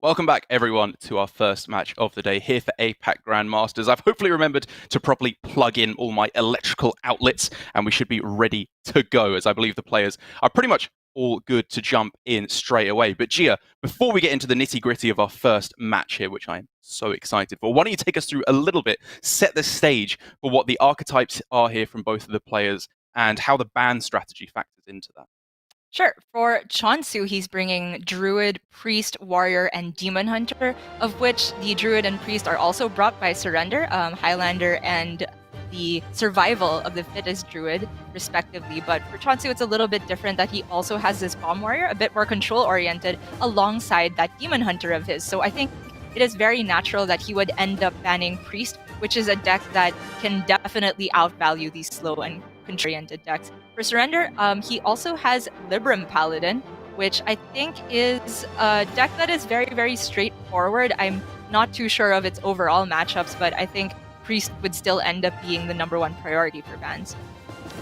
Welcome back, everyone, to our first match of the day here for APAC Grandmasters. I've hopefully remembered to properly plug in all my electrical outlets, and we should be ready to go, as I believe the players are pretty much all good to jump in straight away. But Gia, before we get into the nitty-gritty of our first match here, which I'm so excited for, why don't you take us through a little bit, set the stage for what the archetypes are here from both of the players, and how the ban strategy factors into that. Sure. For che0nsu, he's bringing Druid, Priest, Warrior, and Demon Hunter, of which the Druid and Priest are also brought by Surrender, Highlander, and the Survival of the Fittest Druid, respectively. But for che0nsu, it's a little bit different that he also has this Bomb Warrior, a bit more control-oriented, alongside that Demon Hunter of his. So I think it is very natural that he would end up banning Priest, which is a deck that can definitely outvalue these slow and control-oriented decks. For Surrender, he also has Libram Paladin, which I think is a deck that is very, very straightforward. I'm not too sure of its overall matchups, but I think Priest would still end up being the #1 priority for bans.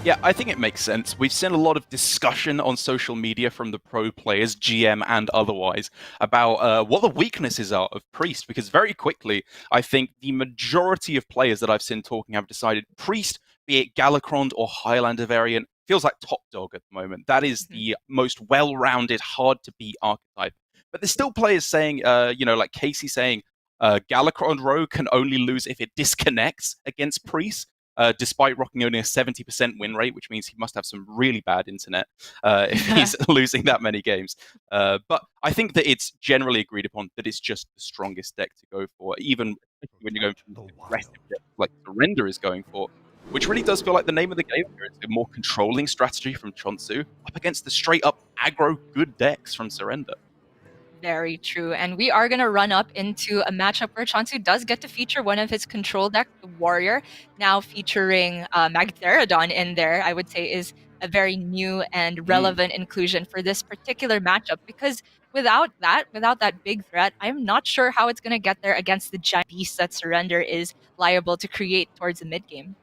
Yeah, I think it makes sense. We've seen a lot of discussion on social media from the pro players, GM and otherwise, about what the weaknesses are of Priest, because very quickly, I think the majority of players that I've seen talking have decided Priest, be it Galakrond or Highlander variant, feels like top dog at the moment. That is the most well-rounded, hard-to-beat archetype. But there's still players saying, like Casey saying, Galakrond Rogue can only lose if it disconnects against Priest. Despite rocking only a 70% win rate, which means he must have some really bad internet if he's losing that many games. But I think that it's generally agreed upon that it's just the strongest deck to go for, even when you're going for the aggressive deck like Surrender is going for, which really does feel like the name of the game here. It's a more controlling strategy from che0nsu up against the straight-up aggro good decks from Surrender. Very true. And we are going to run up into a matchup where che0nsu does get to feature one of his control decks, the Warrior, now featuring Magtheridon in there, I would say is a very new and relevant inclusion for this particular matchup, because without that big threat, I'm not sure how it's going to get there against the giant beast that Surrender is liable to create towards the mid game.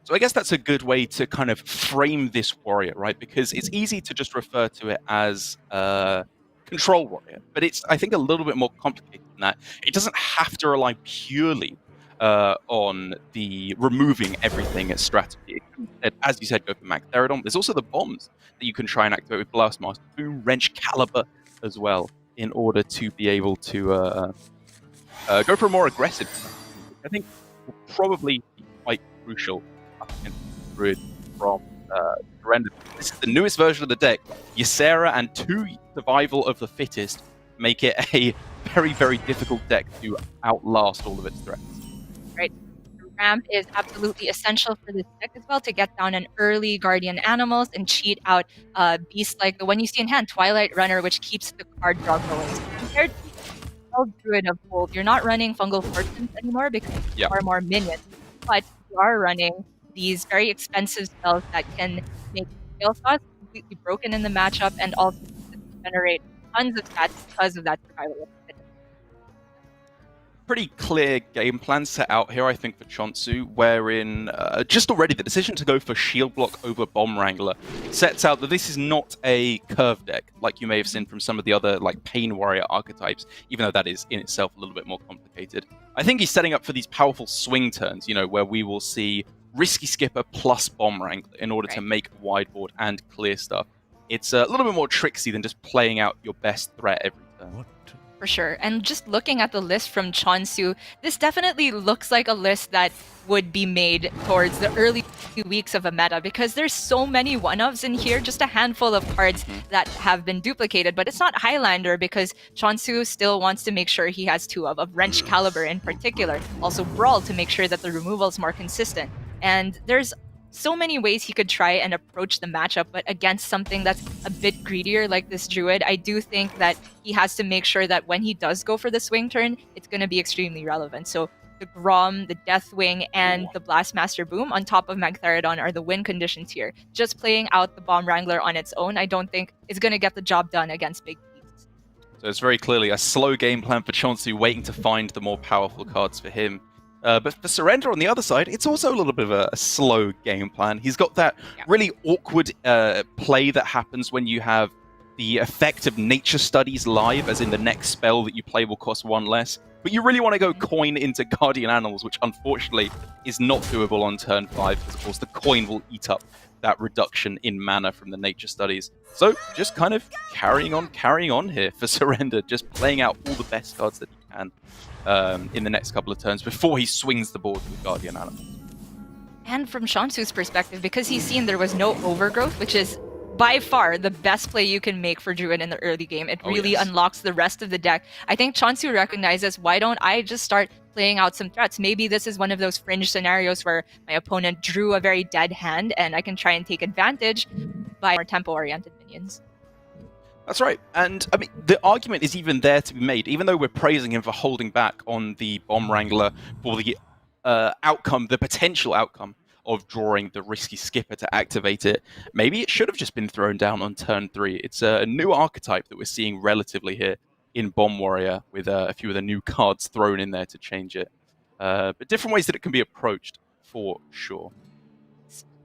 So I guess that's a good way to kind of frame this warrior, right? Because it's easy to just refer to it as control warrior, but it's, I think, a little bit more complicated than that. It doesn't have to rely purely on the removing everything as strategy. As you said, go for Magtheridon. There's also the bombs that you can try and activate with Blastmaster, Boom, Wrench, Caliber as well, in order to be able to go for a more aggressive. I think will probably be quite crucial up against Druid from Surrender. This is the newest version of the deck. Ysera and 2 Survival of the Fittest make it a very, very difficult deck to outlast all of its threats. Right. The ramp is absolutely essential for this deck as well to get down an early Guardian Animals and cheat out beasts like the one you see in hand, Twilight Runner, which keeps the card draw going. So compared to Druid of old, you're not running Fungal Fortunes anymore because there are more minions, but you are running these very expensive spells that can make Scale Sauce completely broken in the matchup and also generate tons of stats because of that survival. Pretty clear game plan set out here, I think, for che0nsu, wherein just already the decision to go for Shield Block over Bomb Wrangler sets out that this is not a curve deck like you may have seen from some of the other like Pain Warrior archetypes, even though that is in itself a little bit more complicated. I think he's setting up for these powerful swing turns, where we will see Risky Skipper plus Bomb Wrangler in order to make wideboard and clear stuff. It's a little bit more tricksy than just playing out your best threat every turn. For sure. And just looking at the list from che0nsu, this definitely looks like a list that would be made towards the early few weeks of a meta, because there's so many one-ofs in here, just a handful of cards that have been duplicated, but it's not Highlander because che0nsu still wants to make sure he has 2 of Wrench Caliber in particular. Also Brawl to make sure that the removal is more consistent. And there's so many ways he could try and approach the matchup, but against something that's a bit greedier like this Druid, I do think that he has to make sure that when he does go for the swing turn, it's going to be extremely relevant. So the Grom, the Deathwing, and the Blastmaster Boom on top of Magtheridon are the win conditions here. Just playing out the Bomb Wrangler on its own, I don't think is going to get the job done against big beasts. So it's very clearly a slow game plan for che0nsu, waiting to find the more powerful cards for him. But for Surrender on the other side, it's also a little bit of a slow game plan. He's got that really awkward play that happens when you have the effect of Nature Studies live, as in the next spell that you play will cost 1 less. But you really want to go coin into Guardian Animals, which unfortunately is not doable on turn 5, because of course the coin will eat up that reduction in mana from the Nature Studies. So just kind of carrying on here for Surrender, just playing out all the best cards that he can in the next couple of turns before he swings the board with Guardian Animals. And from che0nsu's perspective, because he's seen there was no overgrowth, which is by far the best play you can make for Druid in the early game. It really unlocks the rest of the deck. I think che0nsu recognizes, why don't I just start playing out some threats? Maybe this is one of those fringe scenarios where my opponent drew a very dead hand and I can try and take advantage by more tempo-oriented minions. That's right. And I mean, the argument is even there to be made, even though we're praising him for holding back on the Bomb Wrangler for the outcome, the potential outcome of drawing the risky skipper to activate it. Maybe it should have just been thrown down on turn 3. It's a new archetype that we're seeing relatively here in Bomb Warrior, with a few of the new cards thrown in there to change it. But different ways that it can be approached, for sure.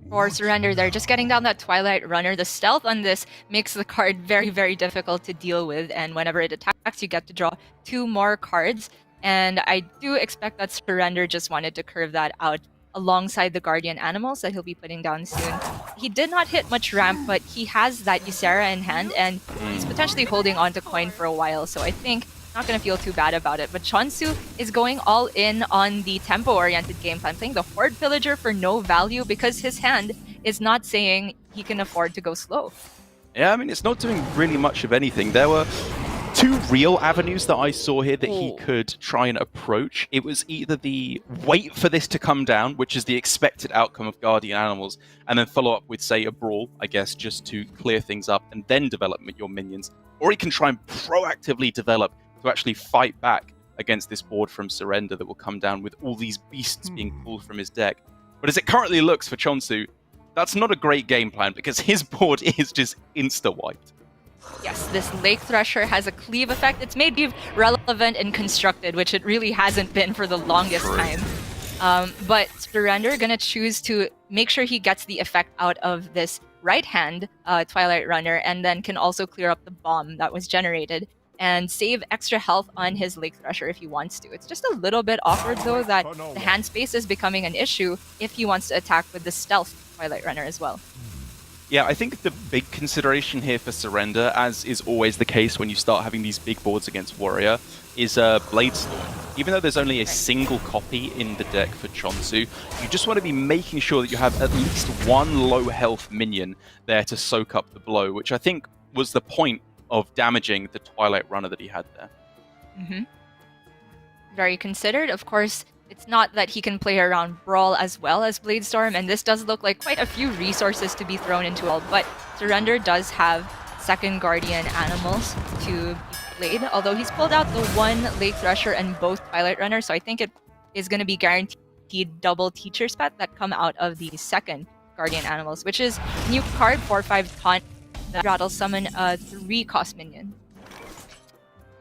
For Surrender, they're just getting down that Twilight Runner. The stealth on this makes the card very, very difficult to deal with, and whenever it attacks, you get to draw 2 more cards. And I do expect that Surrender just wanted to curve that out alongside the Guardian Animals that he'll be putting down soon. He did not hit much ramp, but he has that Ysera in hand, and he's potentially holding on to coin for a while, so I think not going to feel too bad about it. But che0nsu is going all in on the tempo-oriented game plan, playing the Horde Pillager for no value because his hand is not saying he can afford to go slow. Yeah, I mean, it's not doing really much of anything. There were 2 real avenues that I saw here that he could try and approach. It was either the wait for this to come down, which is the expected outcome of Guardian Animals, and then follow up with, say, a Brawl, I guess, just to clear things up and then develop your minions. Or he can try and proactively develop to actually fight back against this board from Surrender that will come down with all these beasts being pulled from his deck. But as it currently looks for che0nsu, that's not a great game plan, because his board is just insta-wiped. Yes, this Lake Thresher has a cleave effect. It's made be relevant and constructed, which it really hasn't been for the longest time. But Surrender gonna choose to make sure he gets the effect out of this right hand Twilight Runner, and then can also clear up the bomb that was generated and save extra health on his Lake Thresher if he wants to. It's just a little bit awkward, though, that the hand space is becoming an issue if he wants to attack with the stealth Twilight Runner as well. Yeah, I think the big consideration here for Surrender, as is always the case when you start having these big boards against Warrior, is Blade Storm. Even though there's only a single copy in the deck for che0nsu, you just want to be making sure that you have at least 1 low health minion there to soak up the blow, which I think was the point of damaging the Twilight Runner that he had there. Very considered. Of course, it's not that he can play around Brawl as well as Blade Storm, and this does look like quite a few resources to be thrown into all, but Surrender does have second Guardian Animals to be played, although he's pulled out the 1 Lake Thresher and both Twilight Runner, so I think it is going to be guaranteed double Teacher's Pet that come out of the second Guardian Animals, which is new card 4/5 taunt that rattle summon a 3-cost minion.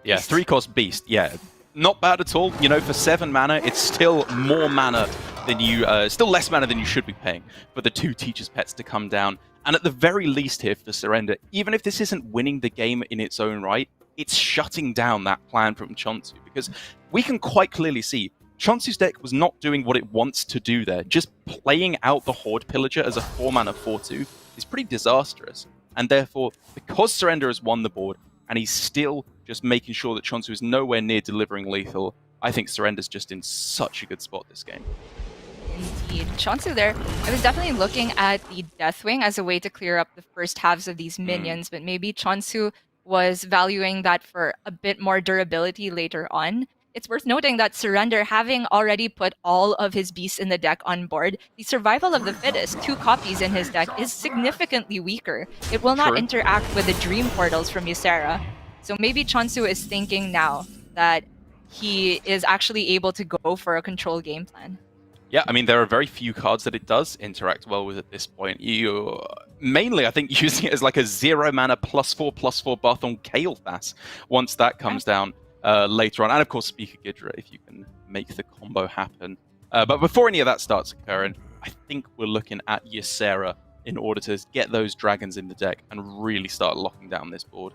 Yeah, 3-cost Beast, yeah. Not bad at all. You know, for 7 mana, it's still more mana than you, still less mana than you should be paying for the 2 Teacher's Pets to come down. And at the very least here for Surrender, even if this isn't winning the game in its own right, it's shutting down that plan from che0nsu, because we can quite clearly see che0nsu's deck was not doing what it wants to do there. Just playing out the Horde Pillager as a 4-mana 4/2 is pretty disastrous. And therefore, because Surrender has won the board, and he's still just making sure that che0nsu is nowhere near delivering lethal, I think Surrender's just in such a good spot this game. Indeed. che0nsu there, I was definitely looking at the Deathwing as a way to clear up the first halves of these minions, but maybe che0nsu was valuing that for a bit more durability later on. It's worth noting that Surrender, having already put all of his beasts in the deck on board, the survival of the fittest, 2 copies in his deck, is significantly weaker. It will not interact with the Dream Portals from Ysera. So maybe che0nsu is thinking now that he is actually able to go for a control game plan. Yeah, I mean, there are very few cards that it does interact well with at this point. You mainly, I think, using it as like a 0-mana +4/+4 buff on Kael'thas once that comes down later on. And of course, Speaker Ghidra, if you can make the combo happen. But before any of that starts occurring, I think we're looking at Ysera in order to get those dragons in the deck and really start locking down this board.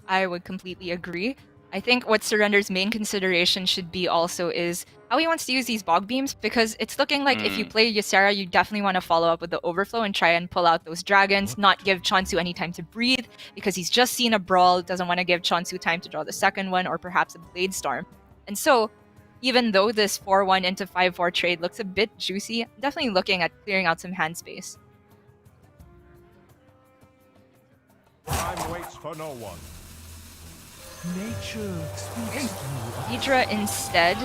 I would completely agree. I think what Surrender's main consideration should be also is how he wants to use these bog beams, because it's looking like if you play Ysera, you definitely want to follow up with the overflow and try and pull out those dragons, not give che0nsu any time to breathe, because he's just seen a brawl, doesn't want to give che0nsu time to draw the second one, or perhaps a Blade Storm. And so, even though this 4-1 into 5-4 trade looks a bit juicy, I'm definitely looking at clearing out some hand space. Time waits for no one. Nature speaks to you. Hydra instead,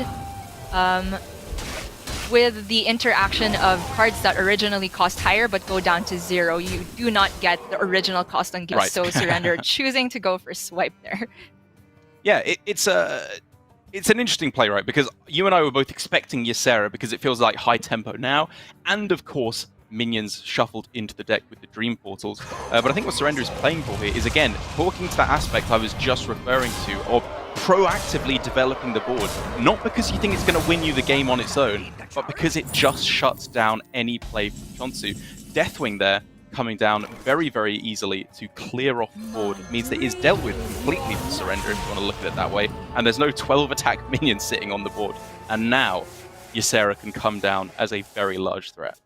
with the interaction of cards that originally cost higher but go down to 0, you do not get the original cost on gift. Right. So Surrender choosing to go for swipe there. Yeah, it's an interesting play, right? Because you and I were both expecting Ysera because it feels like high tempo now, and of course minions shuffled into the deck with the Dream Portals. But I think what Surrender is playing for here is, again, talking to that aspect I was just referring to of proactively developing the board. Not because you think it's going to win you the game on its own, but because it just shuts down any play from che0nsu. Deathwing there coming down very, very easily to clear off the board. It means that it is dealt with completely for Surrender, if you want to look at it that way. And there's no 12 attack minions sitting on the board. And now Ysera can come down as a very large threat.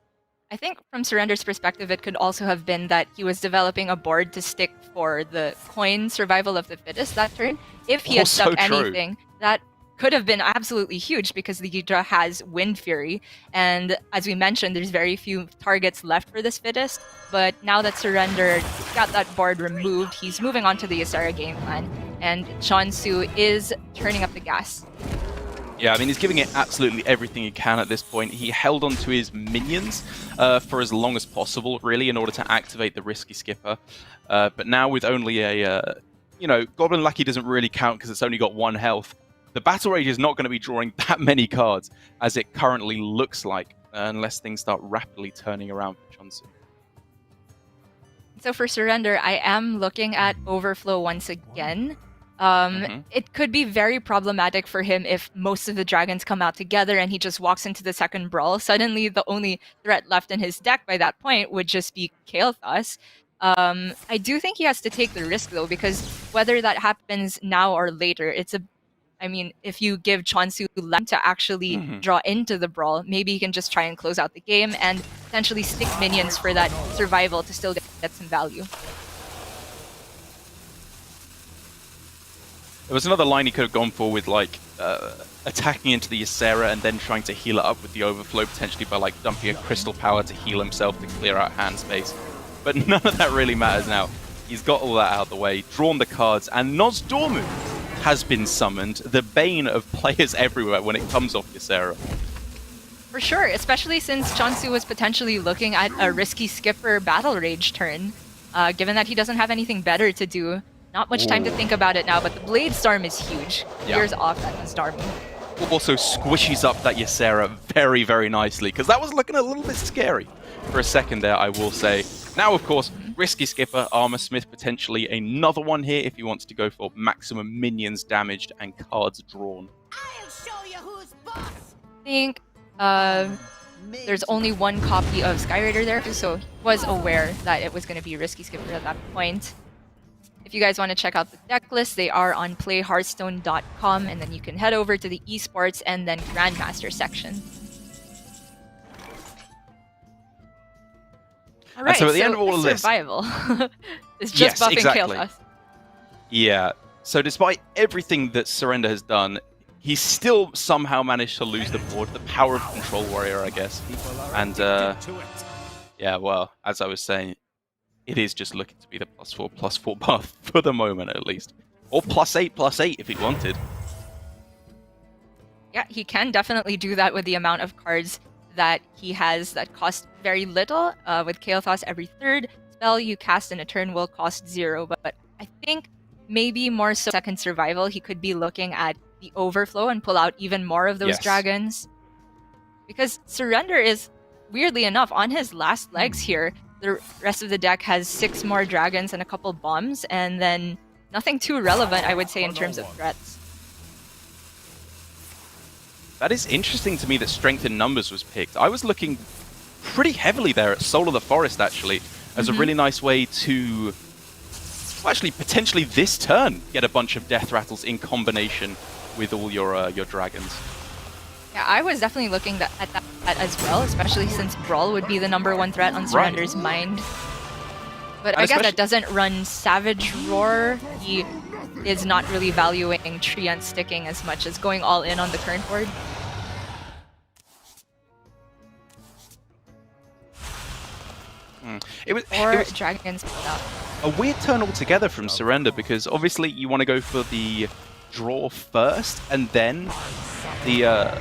I think from Surrender's perspective, it could also have been that he was developing a board to stick for the coin survival of the fittest that turn. If he had stuck anything, that could have been absolutely huge, because the Hydra has Wind Fury. And as we mentioned, there's very few targets left for this fittest. But now that Surrender got that board removed, he's moving on to the Ysera game plan. And che0nsu is turning up the gas. Yeah, I mean, he's giving it absolutely everything he can at this point. He held on to his minions for as long as possible, really, in order to activate the Risky Skipper. But now with only a, Goblin Lackey doesn't really count because it's only got 1 health. The Battle Rage is not going to be drawing that many cards, as it currently looks like, unless things start rapidly turning around for che0nsu. So for Surrender, I am looking at Overflow once again. It could be very problematic for him if most of the dragons come out together and he just walks into the second brawl. Suddenly, the only threat left in his deck by that point would just be che0nsu. I do think he has to take the risk, though, because whether that happens now or later, if you give che0nsu land to actually draw into the brawl, maybe he can just try and close out the game and potentially stick minions for that survival to still get some value. There was another line he could have gone for with, attacking into the Ysera and then trying to heal it up with the Overflow, potentially by, dumping a Crystal Power to heal himself to clear out hand space. But none of that really matters now. He's got all that out of the way, drawn the cards, and Nozdormu has been summoned, the bane of players everywhere when it comes off Ysera. For sure, especially since che0nsu was potentially looking at a Risky Skipper Battle Rage turn, given that he doesn't have anything better to do. Not much time to think about it now, but the Blade Storm is huge. Clears off that Nozdormu. Also squishes up that Ysera very, very nicely, because that was looking a little bit scary for a second there, I will say. Now, of course, Risky Skipper, Armor Smith, potentially another one here if he wants to go for maximum minions damaged and cards drawn. I'll show you who's boss. I think there's only 1 copy of Skyraider there, so he was aware that it was going to be Risky Skipper at that point. If you guys want to check out the deck list, they are on playhearthstone.com, and then you can head over to the Esports and then Grandmaster section. All right, so at the end of all of this, survival is just buffing che0nsu. Yeah. So despite everything that Surrender has done, he's still somehow managed to lose the board. The power of Control Warrior, I guess. And yeah, well, as I was saying, it is just looking to be the +4/+4 buff for the moment, at least. Or +8/+8 if he wanted. Yeah, he can definitely do that with the amount of cards that he has that cost very little. With che0nsu, every 3rd spell you cast in a turn will cost 0. But I think maybe more so second survival, he could be looking at the Overflow and pull out even more of those dragons. Because Surrender is, weirdly enough, on his last legs here. The rest of the deck has 6 more dragons and a couple bombs, and then nothing too relevant, I would say, in terms of threats. That is interesting to me that Strength in Numbers was picked. I was looking pretty heavily there at Soul of the Forest, actually, as a really nice way to, well, actually, potentially this turn, get a bunch of Death Rattles in combination with all your dragons. Yeah, I was definitely looking at that as well, especially since Brawl would be the #1 threat on Surrender's mind. But And I guess that doesn't run Savage Roar. He is not really valuing Treant sticking as much as going all in on the current board. It was Dragons out. a weird turn altogether from Surrender, because obviously you want to go for the draw first and then the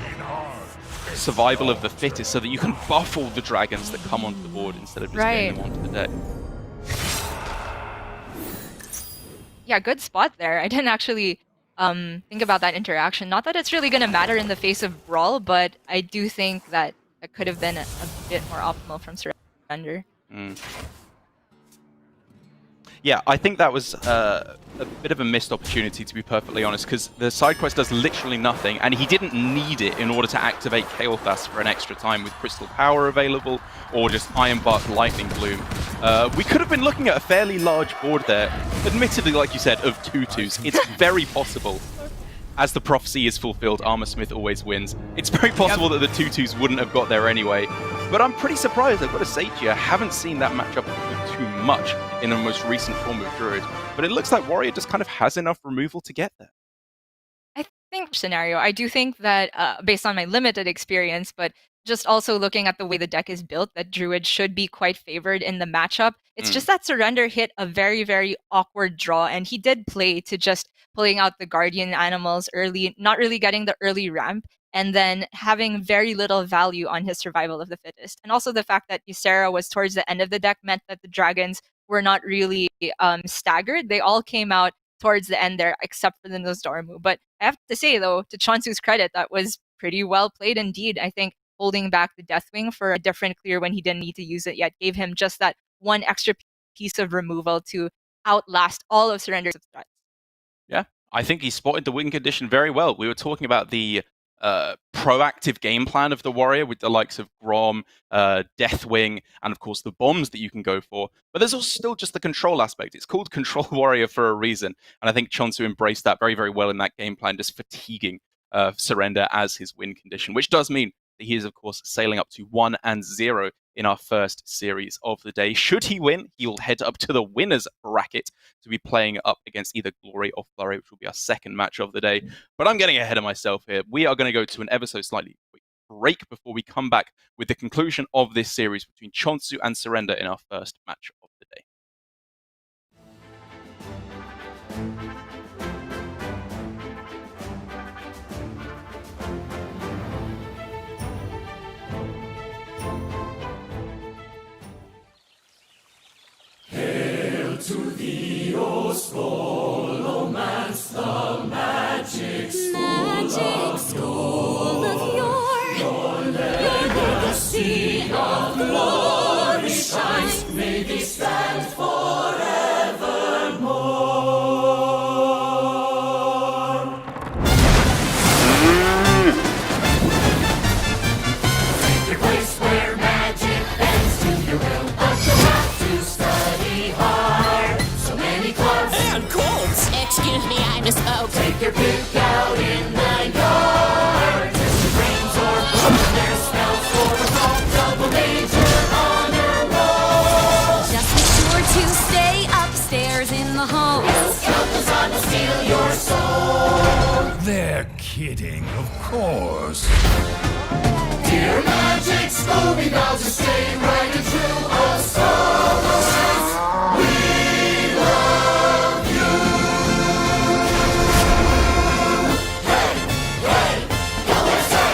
survival of the fittest, so that you can buff all the dragons that come onto the board instead of just getting them onto the deck. Yeah, good spot there. I didn't actually think about that interaction. Not that it's really going to matter in the face of Brawl, but I do think that it could have been a bit more optimal from Surrender. Yeah, I think that was a bit of a missed opportunity, to be perfectly honest, because the side quest does literally nothing, and he didn't need it in order to activate che0nsu for an extra time with Crystal Power available, or just Ironbark Lightning Bloom. We could have been looking at a fairly large board there, admittedly, like you said, of 2/2s. It's very possible, as the prophecy is fulfilled, Armorsmith always wins. It's very possible that the 2/2s wouldn't have got there anyway, but I'm pretty surprised, I've got to say to you, I haven't seen that matchup too much in the most recent form of Druid, but it looks like Warrior just kind of has enough removal to get there. I think scenario. I do think that based on my limited experience, but just also looking at the way the deck is built, that Druid should be quite favored in the matchup. It's just that Surrender hit a very, very awkward draw, and he did play to just pulling out the Guardian animals early, not really getting the early ramp, and then having very little value on his Survival of the Fittest. And also the fact that Ysera was towards the end of the deck meant that the dragons were not really staggered. They all came out towards the end there, except for the Nozdormu. But I have to say, though, to che0nsu's credit, that was pretty well played indeed. I think holding back the Deathwing for a different clear when he didn't need to use it yet gave him just that one extra piece of removal to outlast all of Surrender's threats. Yeah, I think he spotted the win condition very well. We were talking about the proactive game plan of the Warrior with the likes of Grom, Deathwing, and of course the bombs that you can go for. But there's also still just the control aspect. It's called Control Warrior for a reason. And I think che0nsu embraced that very, very well in that game plan, just fatiguing Surrender as his win condition, which does mean that he is, of course, sailing up to 1-0 in our first series of the day. Should he win, he will head up to the winner's bracket to be playing up against either Glory or Flurry, which will be our second match of the day. But I'm getting ahead of myself here. We are going to go to an ever so slightly quick break before we come back with the conclusion of this series between che0nsu and Surrender in our first match of the day. Hail to thee, O Scholomance, the magic school of your legacy of glory shines. May thee stand forevermore. Take your place where magic bends to your will, but you'll have to study hard. So many clubs and colds. Excuse me, I misspoke. Take your pick out in the yard. Test your brains or put their spells for a call. Double major honor roll. Just be sure to stay upstairs in the hall. Else count goes on to steal your soul. They're kidding, of course. Dear magic school, we vow to stay right and true. Oh, Scholomance, we love you. Hey, hey, USA!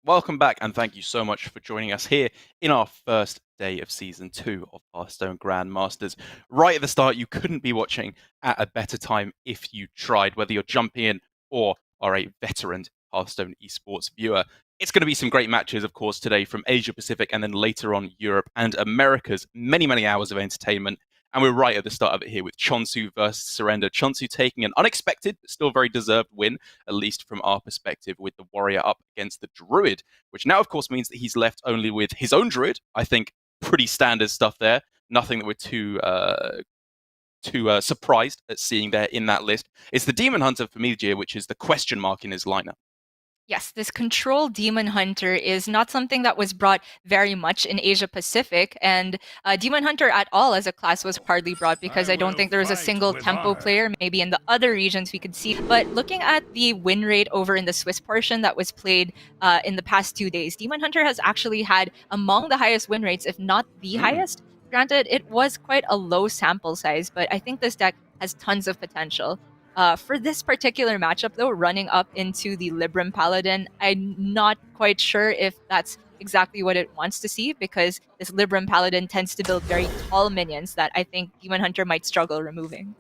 Welcome back, and thank you so much for joining us here in our first day of Season 2 of Hearthstone Grandmasters. Right at the start, you couldn't be watching at a better time if you tried, whether you're jumping in or are a veteran Hearthstone esports viewer. It's going to be some great matches, of course, today from Asia Pacific and then later on Europe and America's many, many hours of entertainment. And we're right at the start of it here with che0nsu versus che0nsu. che0nsu taking an unexpected, but still very deserved win, at least from our perspective, with the warrior up against the druid, which now, of course, means that he's left only with his own druid. I think pretty standard stuff there. Nothing that we're too surprised at seeing there in that list. It's the Demon Hunter for Familia, which is the question mark in his lineup. Yes, this control demon hunter is not something that was brought very much in Asia Pacific, and demon hunter at all as a class was hardly brought because I don't think there was a single tempo player. Maybe in the other regions we could see, but looking at the win rate over in the Swiss portion that was played in the past 2 days, demon hunter has actually had among the highest win rates, if not the highest. Granted, it was quite a low sample size, but I think this deck has tons of potential. For this particular matchup, though, running up into the Libram Paladin, I'm not quite sure if that's exactly what it wants to see, because this Libram Paladin tends to build very tall minions that I think Demon Hunter might struggle removing.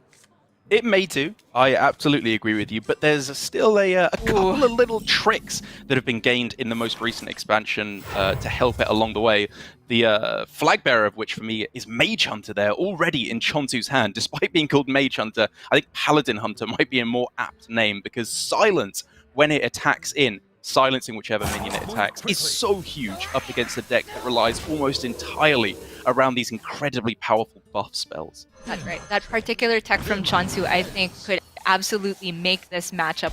It may do. I absolutely agree with you, but there's still a couple of little tricks that have been gained in the most recent expansion to help it along the way. The flag bearer of which for me is Mage Hunter there, already in che0nsu's hand. Despite being called Mage Hunter, I think Paladin Hunter might be a more apt name, because silence, when it attacks in, silencing whichever minion it attacks, is so huge up against a deck that relies almost entirely around these incredibly powerful buff spells. That's right. That particular tech from che0nsu, I think, could absolutely make this matchup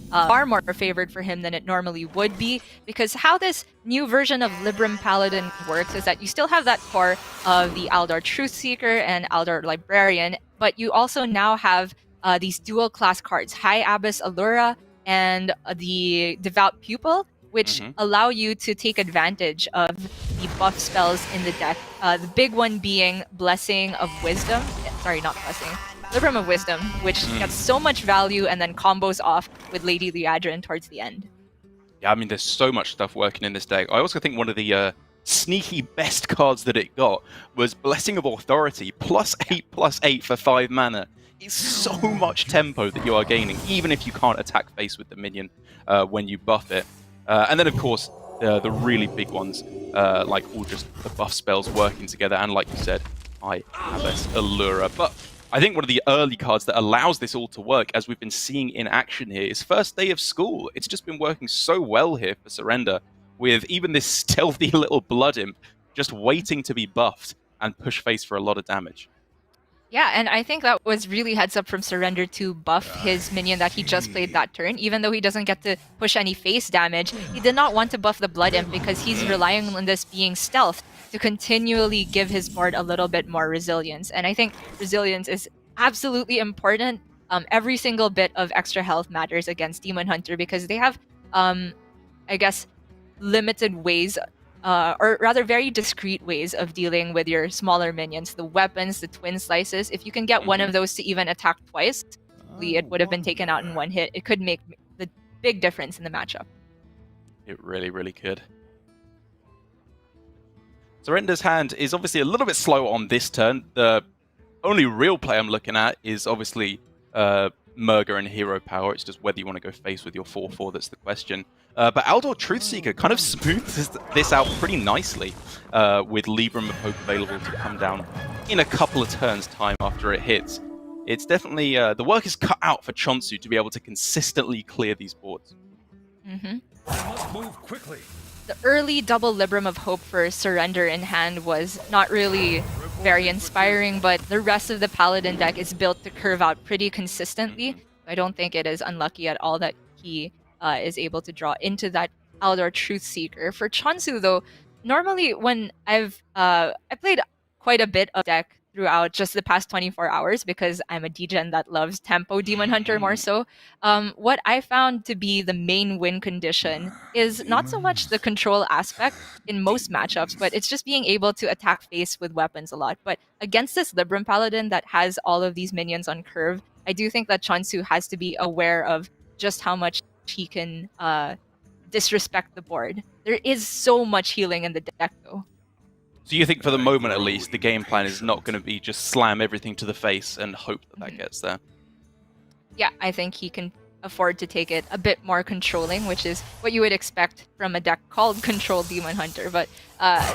far more favored for him than it normally would be, because how this new version of Libram Paladin works is that you still have that core of the Aldar Truthseeker and Aldar Librarian, but you also now have these dual class cards, High Abyss Allura and the Devout Pupil, which allow you to take advantage of the buff spells in the deck. The big one being Blessing of Wisdom. Sorry, not Blessing. Libram of Wisdom, which gets so much value and then combos off with Lady Liadrin towards the end. Yeah, I mean, there's so much stuff working in this deck. I also think one of the sneaky best cards that it got was Blessing of Authority, +8/+8 for 5 mana. It's so much tempo that you are gaining, even if you can't attack face with the minion when you buff it. And then, of course, the really big ones, like all just the buff spells working together, and like you said, High Abyss Allura. But I think one of the early cards that allows this all to work, as we've been seeing in action here, is First Day of School. It's just been working so well here for Surrender, with even this stealthy little Blood Imp just waiting to be buffed and push face for a lot of damage. Yeah, and I think that was really heads up from Surrender to buff his minion that he just played that turn. Even though he doesn't get to push any face damage, he did not want to buff the Blood Imp because he's relying on this being stealth to continually give his board a little bit more resilience. And I think resilience is absolutely important. Every single bit of extra health matters against Demon Hunter, because they have, I guess, limited ways, or rather very discrete ways of dealing with your smaller minions. The weapons, the twin slices, if you can get one of those to even attack twice, it would have been taken out in one hit. It could make the big difference in the matchup. It really, really could. Surrender's hand is obviously a little bit slow on this turn. The only real play I'm looking at is obviously Murga and Hero Power. It's just whether you want to go face with your 4/4 that's the question. But Aldor Truthseeker kind of smooths this out pretty nicely, with Libram of Hope available to come down in a couple of turns' time after it hits. It's definitely, the work is cut out for che0nsu to be able to consistently clear these boards. Must move quickly. The early double Libram of Hope for Surrender in hand was not really very inspiring, but the rest of the Paladin deck is built to curve out pretty consistently. I don't think it is unlucky at all that he is able to draw into that Aldor Truthseeker. For che0nsu, though, normally when I played quite a bit of deck throughout just the past 24 hours, because I'm a degen that loves tempo Demon Hunter more so. What I found to be the main win condition is not so much the control aspect in most matchups, but it's just being able to attack face with weapons a lot. But against this Libram Paladin that has all of these minions on curve, I do think that che0nsu has to be aware of just how much he can disrespect the board. There is so much healing in the deck, though. So you think for the moment at least, the game plan is not going to be just slam everything to the face and hope that that gets there? Yeah, I think he can afford to take it a bit more controlling, which is what you would expect from a deck called Control Demon Hunter. But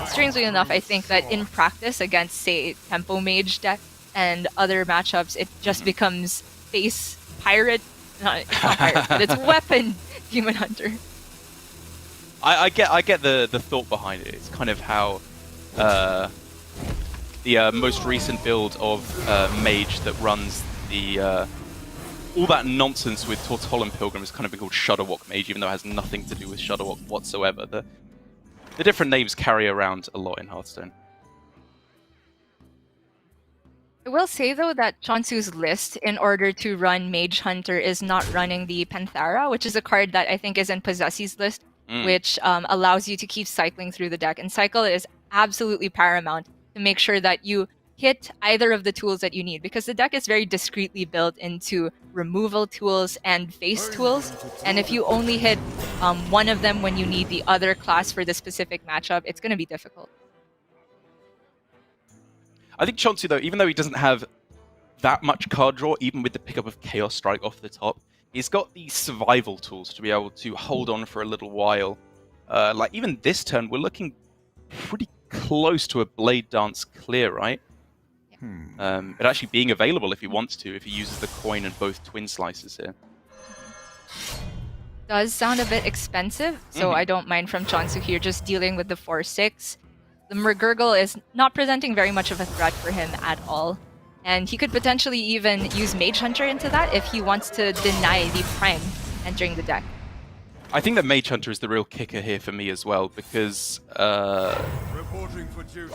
strangely enough, I think that in practice against, say, Tempo Mage deck and other matchups, it just becomes face pirate. It's not pirate, but it's weapon Demon Hunter. I get the thought behind it. It's kind of how the most recent build of Mage that runs the all that nonsense with Tortollan Pilgrim has kind of been called Shudderwock Mage, even though it has nothing to do with Shudderwock whatsoever. The different names carry around a lot in Hearthstone. I will say, though, that che0nsu's list, in order to run Mage Hunter, is not running the Panthera, which is a card that I think is in Possessi's list, which allows you to keep cycling through the deck. And cycle is absolutely paramount to make sure that you hit either of the tools that you need, because the deck is very discreetly built into removal tools and face tools. And if you only hit one of them when you need the other class for the specific matchup, it's going to be difficult. I think che0nsu, though, even though he doesn't have that much card draw, even with the pickup of Chaos Strike off the top, he's got the survival tools to be able to hold on for a little while. Like, even this turn, we're looking pretty close to a Blade Dance clear, right? It actually being available if he wants to, if he uses the coin and both Twin Slices here. Does sound a bit expensive, so I don't mind from che0nsu here, just dealing with the 4/6. The McGurgle is not presenting very much of a threat for him at all. And he could potentially even use Mage Hunter into that if he wants to deny the Prime entering the deck. I think that Mage Hunter is the real kicker here for me as well, because Reporting for duty.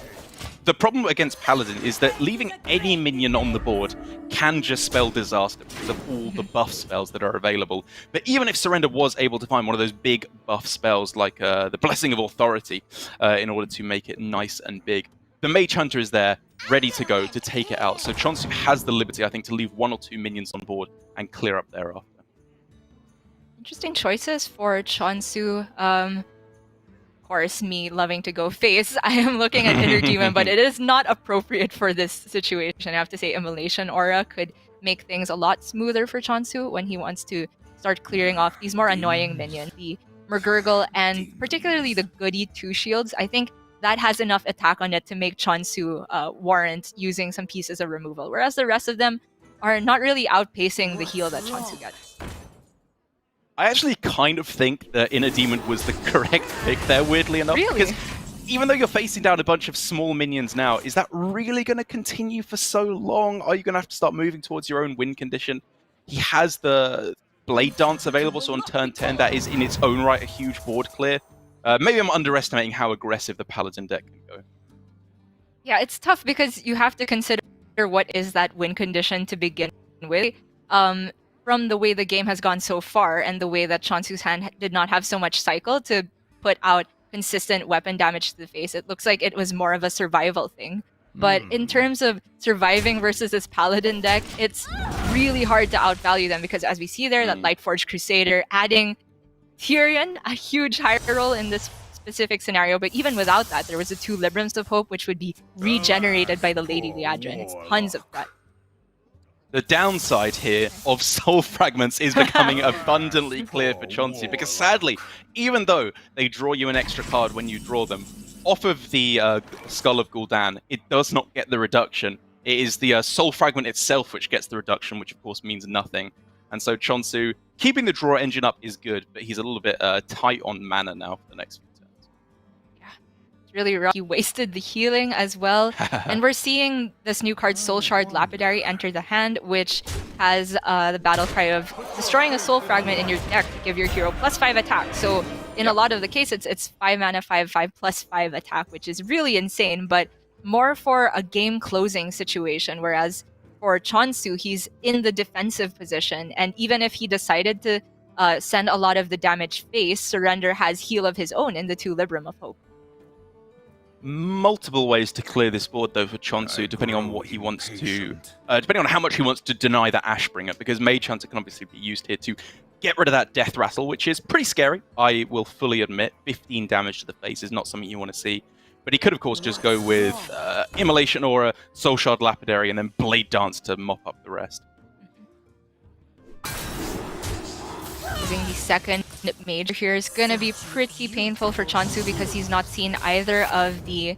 the problem against Paladin is that leaving any minion on the board can just spell disaster because of all the buff spells that are available. But even if Surrender was able to find one of those big buff spells like the Blessing of Authority in order to make it nice and big, the Mage Hunter is there, ready to go to take it out. So che0nsu has the liberty, I think, to leave 1 or 2 minions on board and clear up thereafter. Interesting choices for che0nsu. Of course, me loving to go face, I am looking at Inner Demon, but it is not appropriate for this situation. I have to say, Immolation Aura could make things a lot smoother for che0nsu when he wants to start clearing off these more annoying minions. The McGurgle and particularly the Goody 2 shields, I think that has enough attack on it to make che0nsu warrant using some pieces of removal, whereas the rest of them are not really outpacing the heal that che0nsu gets. I actually kind of think that Inner Demon was the correct pick there, weirdly enough. Really? Because even though you're facing down a bunch of small minions now, is that really going to continue for so long? Are you going to have to start moving towards your own win condition? He has the Blade Dance available, so on turn 10, that is in its own right a huge board clear. Maybe I'm underestimating how aggressive the Paladin deck can go. Yeah, it's tough because you have to consider what is that win condition to begin with. From the way the game has gone so far and the way that che0nsu's hand did not have so much cycle to put out consistent weapon damage to the face, it looks like it was more of a survival thing. But in terms of surviving versus this Paladin deck, it's really hard to outvalue them because as we see there, that Lightforged Crusader adding Tyrion, a huge high roll in this specific scenario, but even without that, there was the 2 Librams of Hope, which would be regenerated by the Lady Liadrin. It's tons of threat. The downside here of Soul Fragments is becoming abundantly clear for che0nsu, because sadly, even though they draw you an extra card when you draw them, off of the Skull of Gul'dan, it does not get the reduction. It is the Soul Fragment itself which gets the reduction, which of course means nothing. And so che0nsu, keeping the draw engine up is good, but he's a little bit tight on mana now for the next few turns. Yeah, it's really rough. He wasted the healing as well. And we're seeing this new card, Soul Shard Lapidary, enter the hand, which has the battle cry of destroying a Soul Fragment in your deck to give your hero +5 attack. So in a lot of the cases, it's 5 mana, 5/5 +5 attack, which is really insane, but more for a game-closing situation, whereas for che0nsu, he's in the defensive position, and even if he decided to send a lot of the damage face, Surrender has heal of his own in the 2 Libram of Hope. Multiple ways to clear this board, though, for che0nsu, depending on what he wants to, depending on how much he wants to deny that Ashbringer, because Mage Hunter can obviously be used here to get rid of that death rattle, which is pretty scary, I will fully admit. 15 damage to the face is not something you want to see. But he could, of course, just go with Immolation Aura, Soul Shard Lapidary, and then Blade Dance to mop up the rest. Using the second major here is going to be pretty painful for che0nsu because he's not seen either of the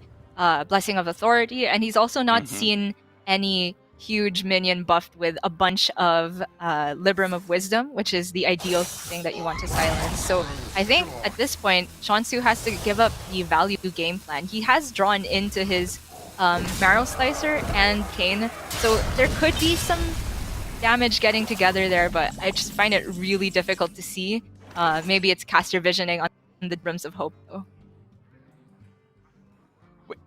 Blessing of Authority, and he's also not seen any huge minion buffed with a bunch of Libram of Wisdom, which is the ideal thing that you want to silence. So I think at this point, che0nsu has to give up the value game plan. He has drawn into his Marrow Slicer and Cane, so there could be some damage getting together there, but I just find it really difficult to see. Maybe it's caster visioning on the Brims of Hope, though.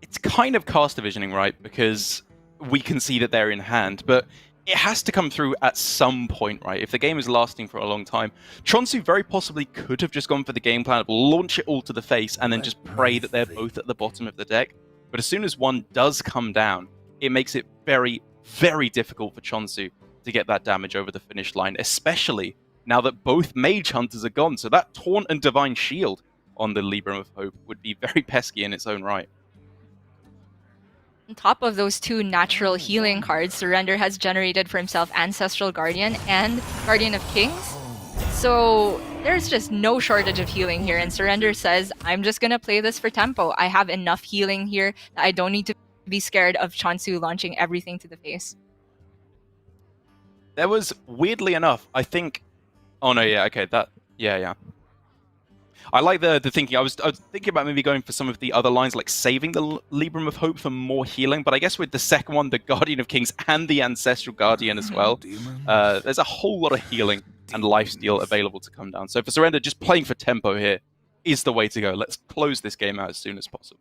It's kind of caster visioning, right? Because we can see that they're in hand, but it has to come through at some point, right? If the game is lasting for a long time, che0nsu very possibly could have just gone for the game plan of launch it all to the face and then just pray that they're both at the bottom of the deck. But as soon as one does come down, it makes it very, very difficult for che0nsu to get that damage over the finish line, especially now that both Mage Hunters are gone. So that Taunt and Divine Shield on the Libram of Hope would be very pesky in its own right. On top of those two natural healing cards, Surrender has generated for himself Ancestral Guardian and Guardian of Kings. So there's just no shortage of healing here, and Surrender says, I'm just going to play this for tempo. I have enough healing here that I don't need to be scared of che0nsu launching everything to the face. There was, weirdly enough, I think... Oh, no, yeah, okay, that... Yeah. I like the thinking. I was thinking about maybe going for some of the other lines, like saving the Libram of Hope for more healing, but I guess with the second one, the Guardian of Kings and the Ancestral Guardian as well, there's a whole lot of healing and lifesteal available to come down. So for Surrender, just playing for tempo here is the way to go. Let's close this game out as soon as possible.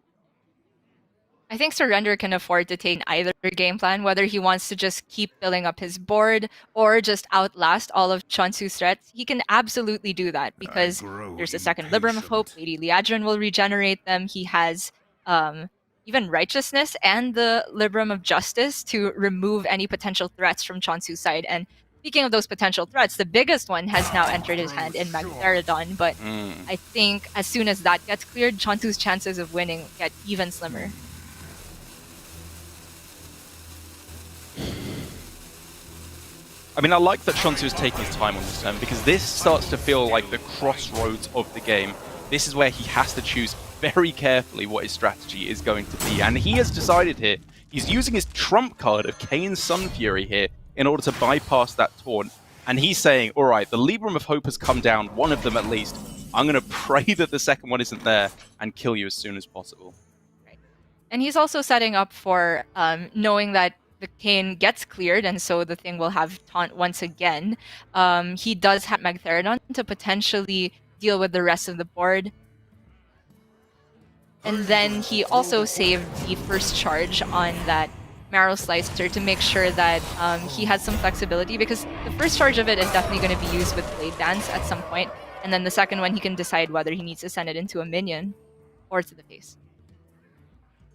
I think Surrender can afford to take either game plan, whether he wants to just keep filling up his board or just outlast all of che0nsu's threats. He can absolutely do that because there's a second Libram of Hope. Lady Liadrin will regenerate them. He has even Righteousness and the Libram of Justice to remove any potential threats from che0nsu's side. And speaking of those potential threats, the biggest one has now entered his hand in Magtheridon, but I think as soon as that gets cleared, che0nsu's chances of winning get even slimmer. I mean, I like that che0nsu is taking his time on this turn because this starts to feel like the crossroads of the game. This is where he has to choose very carefully what his strategy is going to be. And he has decided here, he's using his trump card of che0n Sunfury here in order to bypass that taunt. And he's saying, all right, the Libram of Hope has come down, one of them at least. I'm going to pray that the second one isn't there and kill you as soon as possible. Right. And he's also setting up for knowing that the Cane gets cleared, and so the thing will have taunt once again. He does have Magtheridon to potentially deal with the rest of the board. And then he also saved the first charge on that Marrow Slicer to make sure that he has some flexibility, because the first charge of it is definitely going to be used with Blade Dance at some point, and then the second one he can decide whether he needs to send it into a minion or to the face.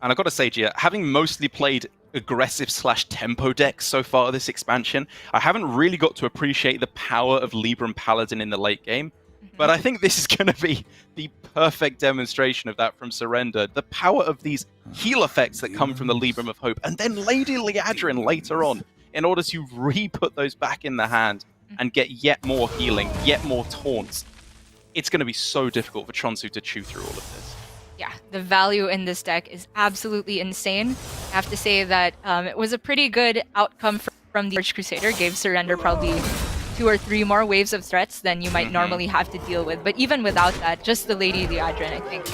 And I've got to say, Gia, having mostly played aggressive/tempo decks so far this expansion, I haven't really got to appreciate the power of Libram Paladin in the late game. But I think this is going to be the perfect demonstration of that from Surrender. The power of these heal effects that come from the Libram of Hope, and then Lady Liadrin later on, in order to re-put those back in the hand and get yet more healing, yet more taunts. It's going to be so difficult for che0nsu to chew through all of this. Yeah, the value in this deck is absolutely insane. I have to say that it was a pretty good outcome from the Arch Crusader. Gave Surrender probably 2 or 3 more waves of threats than you might normally have to deal with. But even without that, just the Lady Liadrin, I think,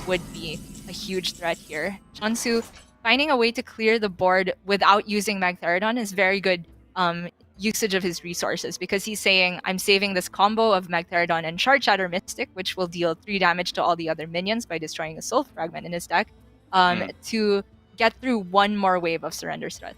would be a huge threat here. che0nsu finding a way to clear the board without using Magtheridon is very good usage of his resources, because he's saying, I'm saving this combo of Magtheridon and Shard Shatter Mystic, which will deal 3 damage to all the other minions by destroying a Soul Fragment in his deck, to get through 1 more wave of Surrender's threat.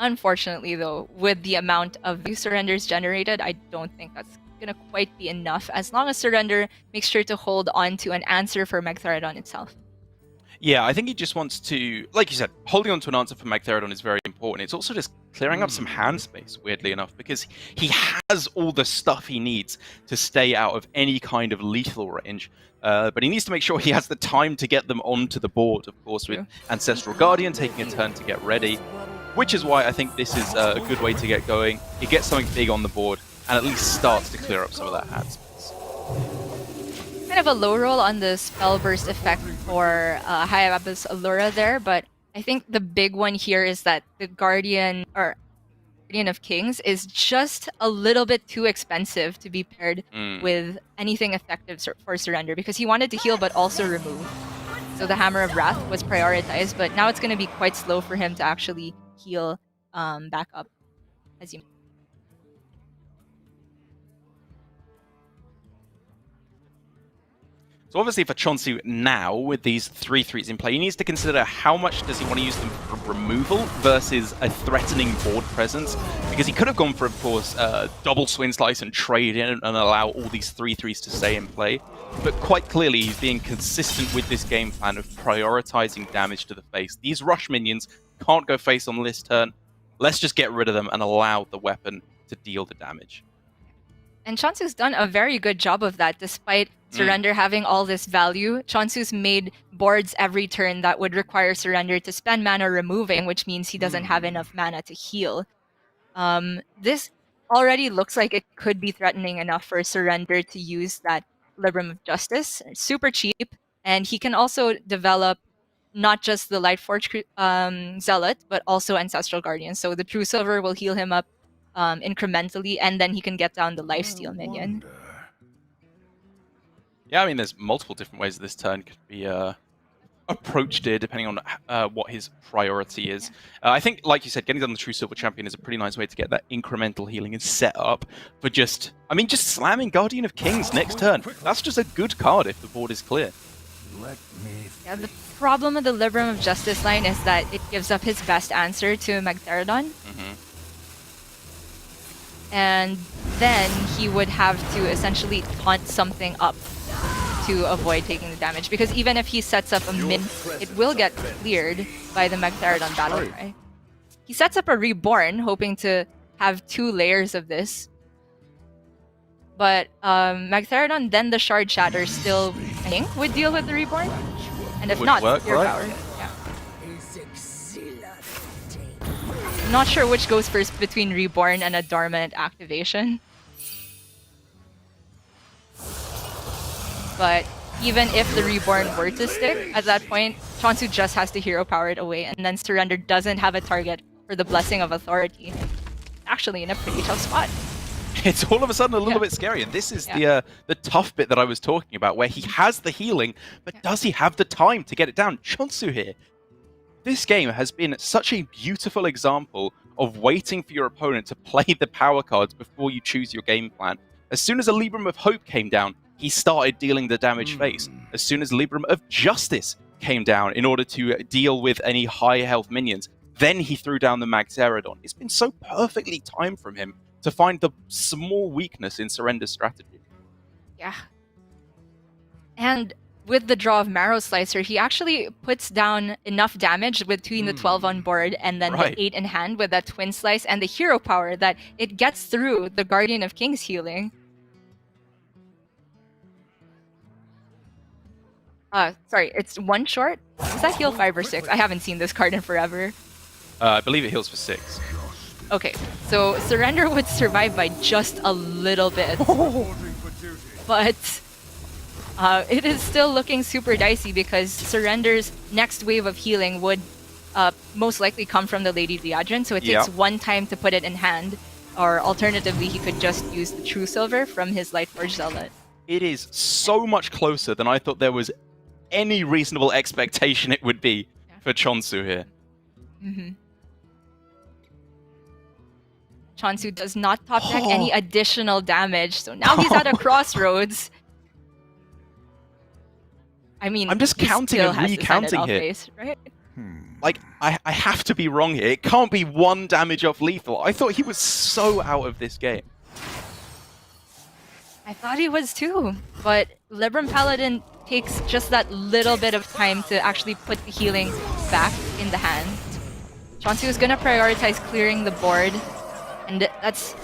Unfortunately, though, with the amount of Surrenders generated, I don't think that's going to quite be enough, as long as Surrender makes sure to hold on to an answer for Magtheridon itself. Yeah, I think he just wants to, like you said, holding on to an answer for Magtheridon is very important. It's also just clearing up some hand space, weirdly enough, because he has all the stuff he needs to stay out of any kind of lethal range. But he needs to make sure he has the time to get them onto the board, of course, with Ancestral Guardian taking a turn to get ready, which is why I think this is a good way to get going. He gets something big on the board and at least starts to clear up some of that hand space. Kind of a low roll on the spell burst effect for Hayabusa's Allura there, but I think the big one here is that the Guardian of Kings is just a little bit too expensive to be paired with anything effective for Surrender, because he wanted to heal but also remove. So the Hammer of Wrath was prioritized, but now it's going to be quite slow for him to actually heal back up, as you. So obviously for che0nsu now, with these 3/3s in play, he needs to consider how much does he want to use them for removal versus a threatening board presence. Because he could have gone for, of course, double Swing Slice and trade in and allow all these 3/3s to stay in play. But quite clearly, he's being consistent with this game plan of prioritizing damage to the face. These rush minions can't go face on this turn. Let's just get rid of them and allow the weapon to deal the damage. And che0nsu's done a very good job of that, despite Surrender having all this value. che0nsu's made boards every turn that would require Surrender to spend mana removing, which means he doesn't have enough mana to heal. This already looks like it could be threatening enough for Surrender to use that Libram of Justice. It's super cheap, and he can also develop not just the Lightforge Zealot, but also Ancestral Guardian. So the True Silver will heal him up incrementally, and then he can get down the lifesteal minion. Yeah, I mean, there's multiple different ways this turn could be approached here, depending on what his priority is. I think, like you said, getting down the True Silver Champion is a pretty nice way to get that incremental healing and set up for just slamming Guardian of Kings next turn. That's just a good card if the board is clear. Yeah, the problem with the Libram of Justice line is that it gives up his best answer to Magtheridon. And then he would have to essentially taunt something up to avoid taking the damage. Because even if he sets up a min, it will get cleared by the Magtheridon battle cry. He sets up a Reborn, hoping to have 2 layers of this. But Magtheridon, then the Shard Shatter still, I think, would deal with the Reborn. And if Would not, work, Pure right? Power. Yeah. I'm not sure which goes first between Reborn and a Dormant activation. But even if the Reborn were to stick, at that point, che0nsu just has to Hero Power it away, and then Surrender doesn't have a target for the Blessing of Authority. Actually in a pretty tough spot. It's all of a sudden a little bit scary, and this is the tough bit that I was talking about, where he has the healing, but does he have the time to get it down? che0nsu here. This game has been such a beautiful example of waiting for your opponent to play the power cards before you choose your game plan. As soon as a Libram of Hope came down, he started dealing the damage face. As soon as Libram of Justice came down in order to deal with any high health minions, then he threw down the Magtheridon. It's been so perfectly timed from him to find the small weakness in Surrender's strategy. Yeah. And with the draw of Marrow Slicer, he actually puts down enough damage between the 12 on board and then the 8 in hand with that Twin Slice and the Hero Power that it gets through the Guardian of Kings healing. Sorry, it's 1 short? Is that heal 5 or 6? I haven't seen this card in forever. I believe it heals for 6. Okay, so Surrender would survive by just a little bit. But it is still looking super dicey because Surrender's next wave of healing would most likely come from the Lady Deadran, so it takes 1 time to put it in hand. Or alternatively, he could just use the True Silver from his Lightforge Zealot. It is so much closer than I thought there was any reasonable expectation it would be for che0nsu here. che0nsu does not top deck any additional damage, so now he's at a crossroads. I mean, I'm just he counting still and has to send it recounting off here. base, right? Like, I have to be wrong here. It can't be 1 damage off lethal. I thought he was so out of this game. I thought he was too, but Libram Paladin takes just that little bit of time to actually put the healing back in the hand. che0nsu is going to prioritize clearing the board, and that's,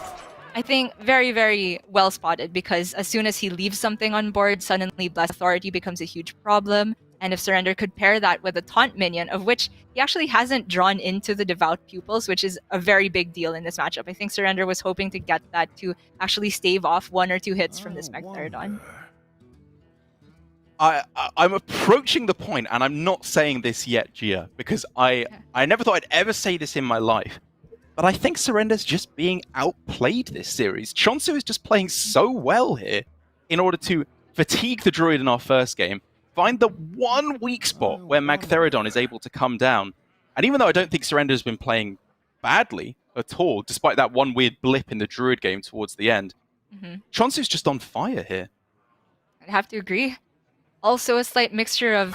I think, very, very well spotted, because as soon as he leaves something on board, suddenly Blessed Authority becomes a huge problem. And if Surrender could pair that with a taunt minion, of which he actually hasn't drawn into the Devout Pupils, which is a very big deal in this matchup. I think Surrender was hoping to get that to actually stave off 1 or 2 hits from this Mechtherodon. I'm approaching the point, and I'm not saying this yet, Gia, because I never thought I'd ever say this in my life. But I think Surrender's just being outplayed this series. che0nsu is just playing so well here in order to fatigue the Druid in our first game, find the one weak spot where Mechtherodon is able to come down. And even though I don't think Surrender's been playing badly at all, despite that one weird blip in the Druid game towards the end, che0nsu's just on fire here. I'd have to agree. Also, a slight mixture of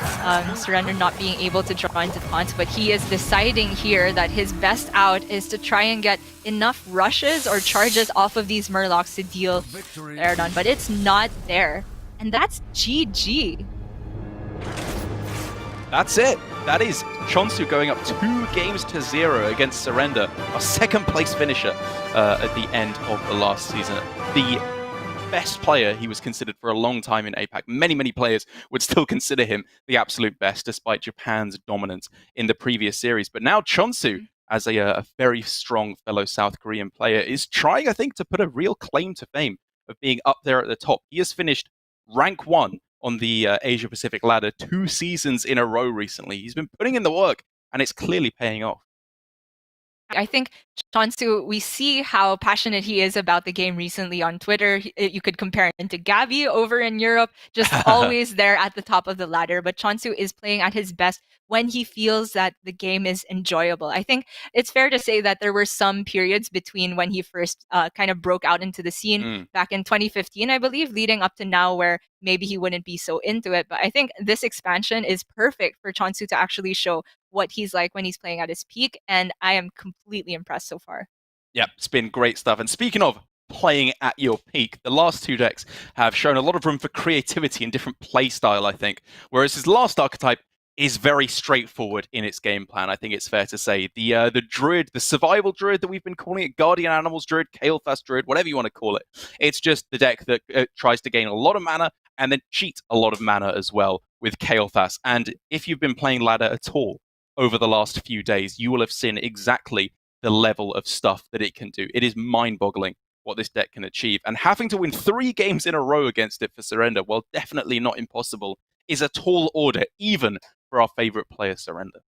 Surrender not being able to draw into taunts, but he is deciding here that his best out is to try and get enough rushes or charges off of these Murlocs to deal Mechtherodon, but it's not there. And that's GG. That's it. That is che0nsu going up 2-0 against Surrender, our second place finisher at the end of the last season. The best player he was considered for a long time in APAC. Many players would still consider him the absolute best, despite Japan's dominance in the previous series. But now che0nsu, as a very strong fellow South Korean player, is trying, I think, to put a real claim to fame of being up there at the top. He has finished rank 1 on the Asia Pacific ladder 2 seasons in a row recently. He's been putting in the work, and it's clearly paying off. I think che0nsu, we see how passionate he is about the game recently on Twitter. You could compare him to Gabby over in Europe, just always there at the top of the ladder. But che0nsu is playing at his best when he feels that the game is enjoyable. I think it's fair to say that there were some periods between when he first kind of broke out into the scene back in 2015, I believe, leading up to now, where maybe he wouldn't be so into it. But I think this expansion is perfect for che0nsu to actually show what he's like when he's playing at his peak, and I am completely impressed so far. Yeah, it's been great stuff. And speaking of playing at your peak, the last 2 decks have shown a lot of room for creativity and different play style, I think. Whereas his last archetype is very straightforward in its game plan, I think it's fair to say. The Druid, the survival Druid that we've been calling it, Guardian Animals Druid, che0nsu Druid, whatever you want to call it. It's just the deck that tries to gain a lot of mana and then cheat a lot of mana as well with che0nsu. And if you've been playing ladder at all over the last few days, you will have seen exactly the level of stuff that it can do. It is mind-boggling what this deck can achieve. And having to win 3 games in a row against it for Surrender, well, definitely not impossible, is a tall order, even for our favorite player, Surrender.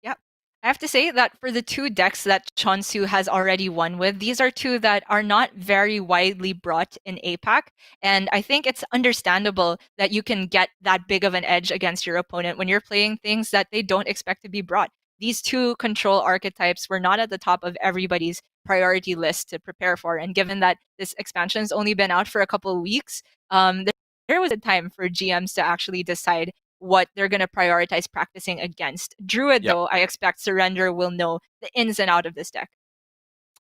Yep. I have to say that for the 2 decks that che0nsu has already won with, these are 2 that are not very widely brought in APAC. And I think it's understandable that you can get that big of an edge against your opponent when you're playing things that they don't expect to be brought. These 2 control archetypes were not at the top of everybody's priority list to prepare for. And given that this expansion has only been out for a couple of weeks, there was a time for GMs to actually decide what they're going to prioritize practicing against. Druid, though, I expect Surrender will know the ins and out of this deck.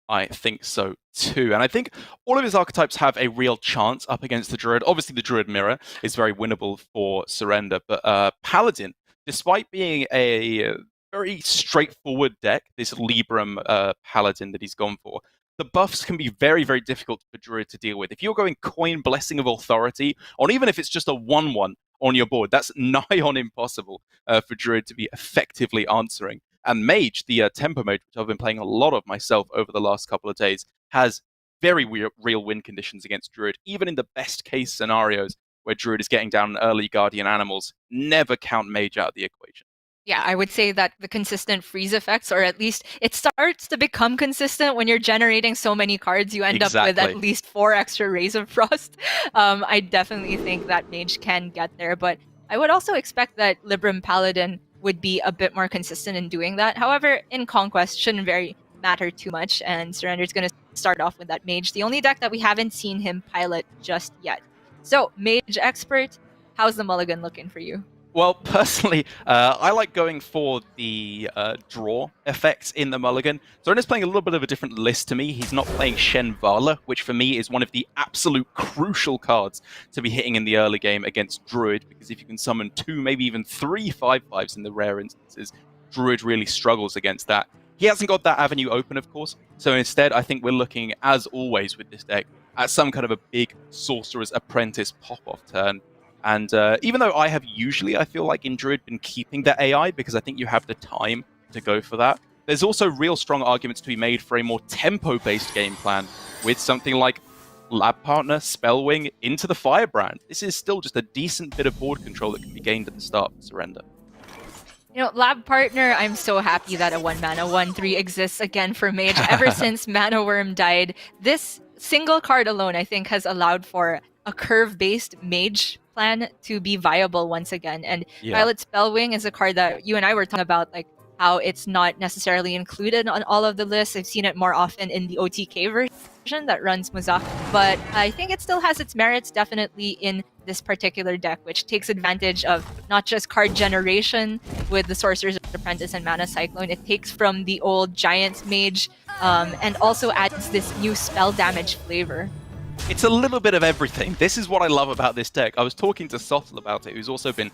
I think so too. And I think all of his archetypes have a real chance up against the Druid. Obviously, the Druid Mirror is very winnable for Surrender, but Paladin, despite being a very straightforward deck, this Libram Paladin that he's gone for, the buffs can be very, very difficult for Druid to deal with. If you're going Coin Blessing of Authority, or even if it's just a 1/1 on your board, that's nigh on impossible for Druid to be effectively answering. And Mage, the tempo mode, which I've been playing a lot of myself over the last couple of days, has very real win conditions against Druid, even in the best case scenarios where Druid is getting down early Guardian Animals. Never count Mage out of the equation. Yeah, I would say that the consistent freeze effects, or at least it starts to become consistent when you're generating so many cards, you end up with at least 4 extra Rays of Frost. I definitely think that Mage can get there, but I would also expect that Libram Paladin would be a bit more consistent in doing that. However, in Conquest, shouldn't very matter too much, and Surrender's going to start off with that Mage, the only deck that we haven't seen him pilot just yet. So, Mage Expert, how's the mulligan looking for you? Well, personally, I like going for the draw effects in the mulligan. Surrender's playing a little bit of a different list to me. He's not playing Shen Vala, which for me is one of the absolute crucial cards to be hitting in the early game against Druid, because if you can summon 2, maybe even 3 5/5s in the rare instances, Druid really struggles against that. He hasn't got that avenue open, of course. So instead, I think we're looking, as always with this deck, at some kind of a big Sorcerer's Apprentice pop-off turn. And even though I have usually, I feel like in Druid, been keeping the AI because I think you have the time to go for that, there's also real strong arguments to be made for a more tempo-based game plan with something like Lab Partner, Spellwing, into the Firebrand. This is still just a decent bit of board control that can be gained at the start of Surrender. You know, Lab Partner, I'm so happy that a 1-mana 1/3 exists again for Mage. Ever since Mana Worm died, this single card alone, I think, has allowed for a curve-based Mage plan to be viable once again. And Violet Spellwing is a card that you and I were talking about, like how it's not necessarily included on all of the lists. I've seen it more often in the OTK version that runs Muzak, but I think it still has its merits definitely in this particular deck, which takes advantage of not just card generation with the Sorcerer's Apprentice and Mana Cyclone. It takes from the old Giant's Mage and also adds this new spell damage flavor. It's a little bit of everything. This is what I love about this deck. I was talking to Sottle about it, who's also been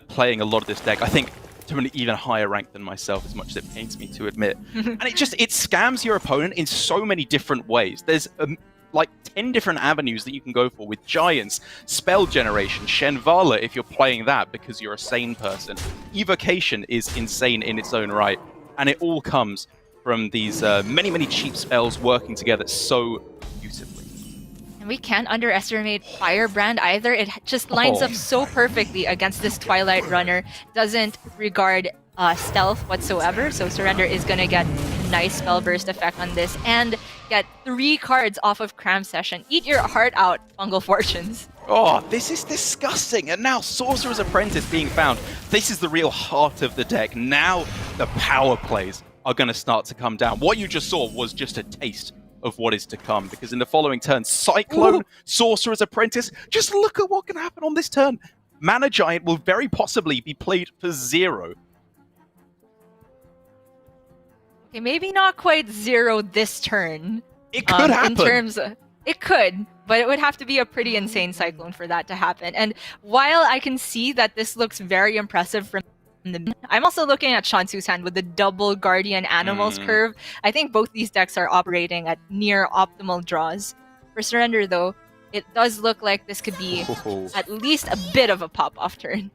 playing a lot of this deck. I think to an even higher rank than myself, as much as it pains me to admit. And it scams your opponent in so many different ways. There's like 10 different avenues that you can go for with Giants, Spell Generation, Shenvala if you're playing that because you're a sane person. Evocation is insane in its own right. And it all comes from these many, many cheap spells working together so beautifully. And we can't underestimate Firebrand either. It just lines up so perfectly against this Twilight Runner. Doesn't regard stealth whatsoever, so Surrender is going to get a nice spell burst effect on this and get 3 cards off of Cram Session. Eat your heart out, Fungal Fortunes. Oh, this is disgusting. And now Sorcerer's Apprentice being found. This is the real heart of the deck. Now the power plays are going to start to come down. What you just saw was just a taste of what is to come, because in the following turn, Cyclone, Sorcerer's Apprentice, just look at what can happen on this turn. Mana Giant will very possibly be played for 0. Okay, maybe not quite 0 this turn. It could happen. In terms of, it could, but it would have to be a pretty insane Cyclone for that to happen. And while I can see that this looks very impressive from I'm also looking at che0nsu's hand with the double Guardian Animals curve. I think both these decks are operating at near optimal draws. For Surrender, though, it does look like this could be at least a bit of a pop-off turn.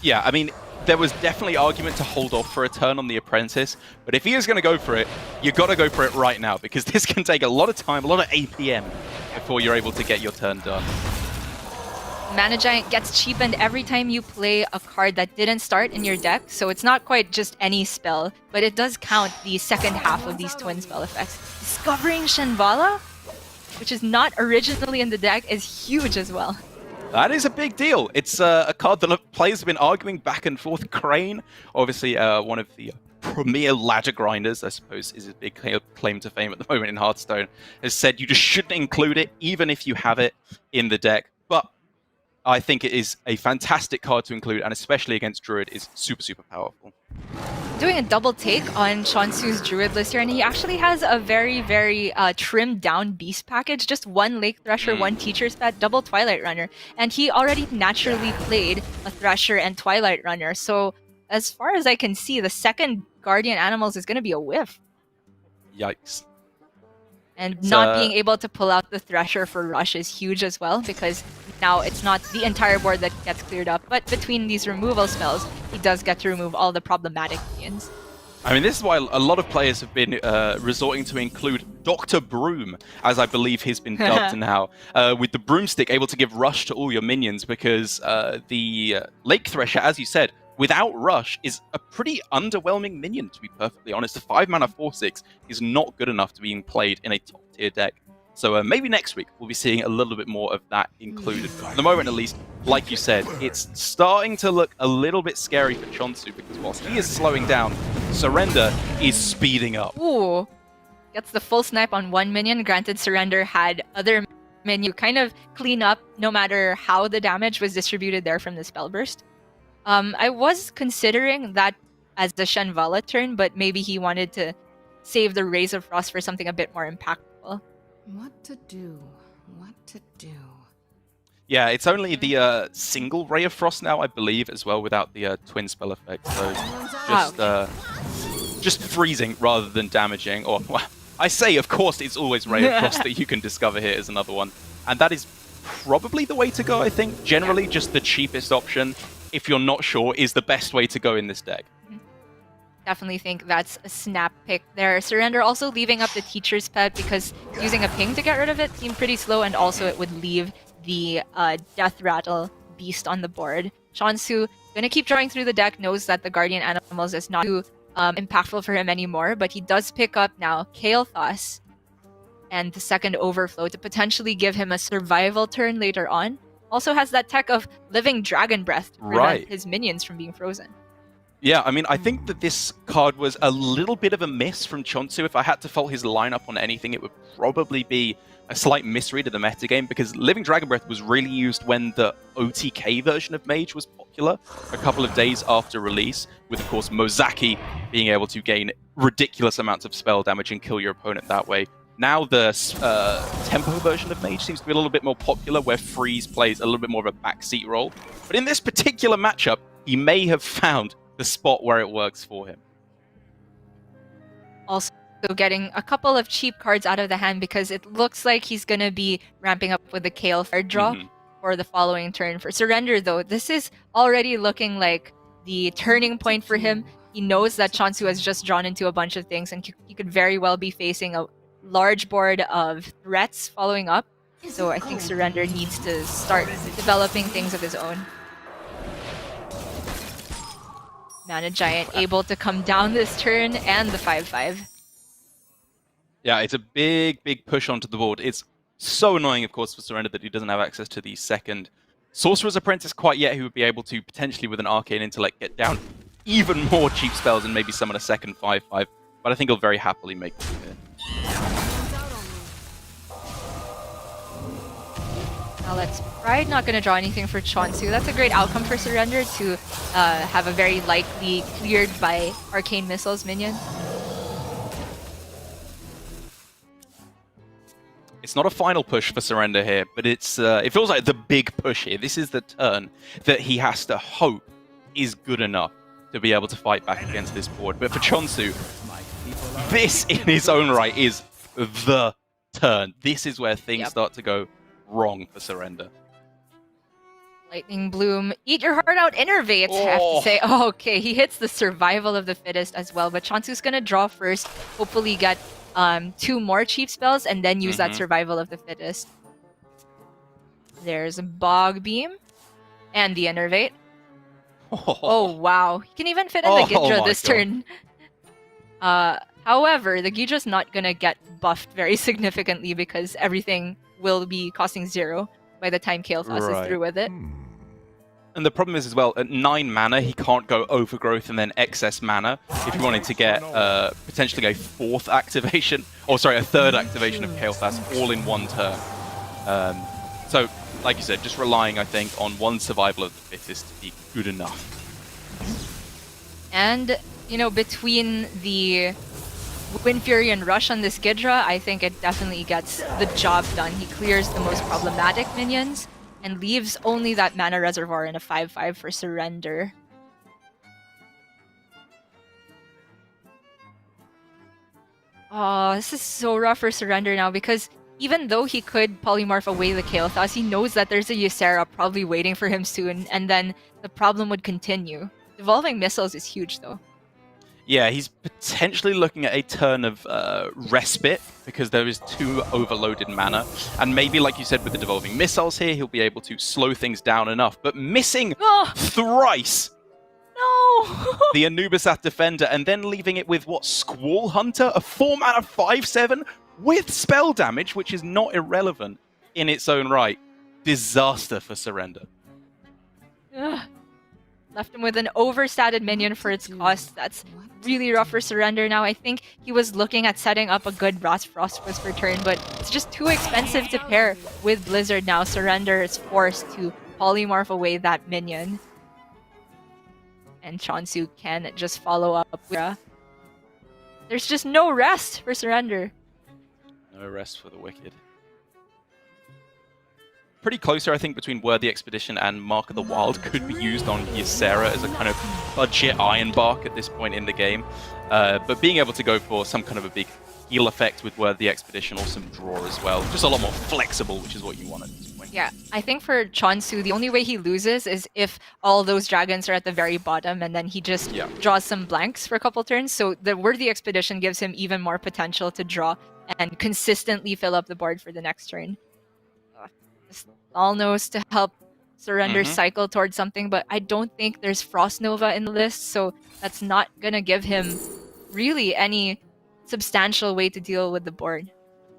Yeah, I mean, there was definitely argument to hold off for a turn on the Apprentice, but if he is going to go for it, you got to go for it right now, because this can take a lot of time, a lot of APM, before you're able to get your turn done. Mana Giant gets cheapened every time you play a card that didn't start in your deck, so it's not quite just any spell, but it does count the second half of these twin spell effects. Discovering Shenvala, which is not originally in the deck, is huge as well. That is a big deal. It's a card that players have been arguing back and forth. Crane, obviously one of the premier ladder grinders, I suppose, is his big claim to fame at the moment in Hearthstone, has said you just shouldn't include it, even if you have it in the deck. But I think it is a fantastic card to include, and especially against Druid is super, super powerful. Doing a double take on che0nsu's Druid list here, and he actually has a very, very trimmed down beast package. Just 1 Lake Thresher, 1 Teacher's Pet, double Twilight Runner. And he already naturally played a Thresher and Twilight Runner. So as far as I can see, the second Guardian Animals is going to be a whiff. Yikes. And not being able to pull out the Thresher for Rush is huge as well, because now it's not the entire board that gets cleared up, but between these removal spells, he does get to remove all the problematic minions. I mean, this is why a lot of players have been resorting to include Dr. Broom, as I believe he's been dubbed now, with the broomstick able to give Rush to all your minions, because the Lake Thresher, as you said, without Rush is a pretty underwhelming minion, to be perfectly honest. The 5-mana 4/6 is not good enough to be played in a top-tier deck. So maybe next week we'll be seeing a little bit more of that included. But at the moment, at least, like you said, it's starting to look a little bit scary for che0nsu, because whilst he is slowing down, Surrender is speeding up. Ooh, gets the full snipe on 1 minion. Granted, Surrender had other minions kind of clean up no matter how the damage was distributed there from the spell burst. I was considering that as the Shenvala turn, but maybe he wanted to save the Rays of Frost for something a bit more impactful. What to do? What to do? Yeah, it's only the single Ray of Frost now, I believe, as well, without the twin spell effect. So just just freezing rather than damaging. Or, well, I say, of course, it's always Ray of Frost that you can discover here is another one. And that is probably the way to go, I think. Generally, just the cheapest option, if you're not sure, is the best way to go in this deck. Definitely think that's a snap pick there. Surrender also leaving up the Teacher's Pet because using a ping to get rid of it seemed pretty slow, and also it would leave the Death Rattle beast on the board. che0nsu gonna keep drawing through the deck, knows that the Guardian Animals is not too impactful for him anymore, but he does pick up now che0nsu and the second Overflow to potentially give him a survival turn later on. Also has that tech of Living Dragon Breath to prevent his minions from being frozen. Yeah, I mean, I think that this card was a little bit of a miss from che0nsu. If I had to fault his lineup on anything, it would probably be a slight misread of the metagame, because Living Dragon Breath was really used when the OTK version of Mage was popular a couple of days after release, with, of course, Mozaki being able to gain ridiculous amounts of spell damage and kill your opponent that way. Now the tempo version of Mage seems to be a little bit more popular, where Freeze plays a little bit more of a backseat role. But in this particular matchup, he may have found the spot where it works for him. Also getting a couple of cheap cards out of the hand, because it looks like he's going to be ramping up with the Kale card draw for the following turn. For Surrender, though, this is already looking like the turning point for him. He knows that che0nsu has just drawn into a bunch of things, and he could very well be facing a large board of threats following up. So I think Surrender needs to start developing things of his own. Mana Giant able to come down this turn, and the 5/5. Yeah, it's a big, big push onto the board. It's so annoying, of course, for Surrender that he doesn't have access to the second Sorcerer's Apprentice quite yet, who would be able to potentially, with an Arcane Intellect, get down even more cheap spells and maybe summon a second 5/5. But I think he'll very happily make it here. Now let's Pride not going to draw anything for che0nsu. That's a great outcome for Surrender to have a very likely cleared by Arcane Missiles minion. It's not a final push for Surrender here, but it's it feels like the big push here. This is the turn that he has to hope is good enough to be able to fight back against this board. But for che0nsu, this in his own right is the turn. This is where things start to go wrong for Surrender. Lightning Bloom, eat your heart out, innervates, I have to say. Oh, okay, he hits the Survival of the Fittest as well, but che0nsu's gonna draw first, hopefully get 2 more cheap spells, and then use that Survival of the Fittest. There's a Bog Beam, and the Innervate. Oh, wow. He can even fit in the Ghidra this turn. However, the Ghidra's not gonna get buffed very significantly, because everything will be costing 0 by the time che0nsu is through with it. And the problem is as well, at 9 mana, he can't go Overgrowth and then excess mana if he wanted to get potentially a 4th activation, or sorry, a 3rd activation of che0nsu all in one turn. So, like you said, just relying, I think, on one Survival of the Fittest to be good enough. And, you know, between the Wind Fury and Rush on this Ghidra, I think it definitely gets the job done. He clears the most problematic minions and leaves only that Mana Reservoir in a 5/5 for Surrender. Oh, this is so rough for Surrender now, because even though he could polymorph away the che0nsu, he knows that there's a Ysera probably waiting for him soon, and then the problem would continue. Evolving Missiles is huge, though. Yeah, he's potentially looking at a turn of Respite, because there is 2 overloaded mana. And maybe, like you said, with the Devolving Missiles here, he'll be able to slow things down enough. But missing thrice No! the Anubisat Defender, and then leaving it with, what, Squall Hunter? A 4-mana 5/7 with spell damage, which is not irrelevant in its own right. Disaster for Surrender. Left him with an overstatted minion for its cost. That's really rough for Surrender now. I think he was looking at setting up a good Frost Whisper turn, but it's just too expensive to pair with Blizzard now. Surrender is forced to polymorph away that minion. And che0nsu can just follow up with There's just no rest for Surrender. No rest for the wicked. pretty close here, I think, between Worthy Expedition and Mark of the Wild could be used on Ysera as a kind of budget Iron Bark at this point in the game. But being able to go for some kind of a big heal effect with Worthy Expedition or some draw as well, just a lot more flexible, which is what you want at this point. Yeah, I think for che0nsu, the only way he loses is if all those dragons are at the very bottom and then he just draws some blanks for a couple turns. So the Worthy Expedition gives him even more potential to draw and consistently fill up the board for the next turn. This all knows to help Surrender cycle towards something, but I don't think there's Frost Nova in the list, so that's not gonna give him really any substantial way to deal with the board.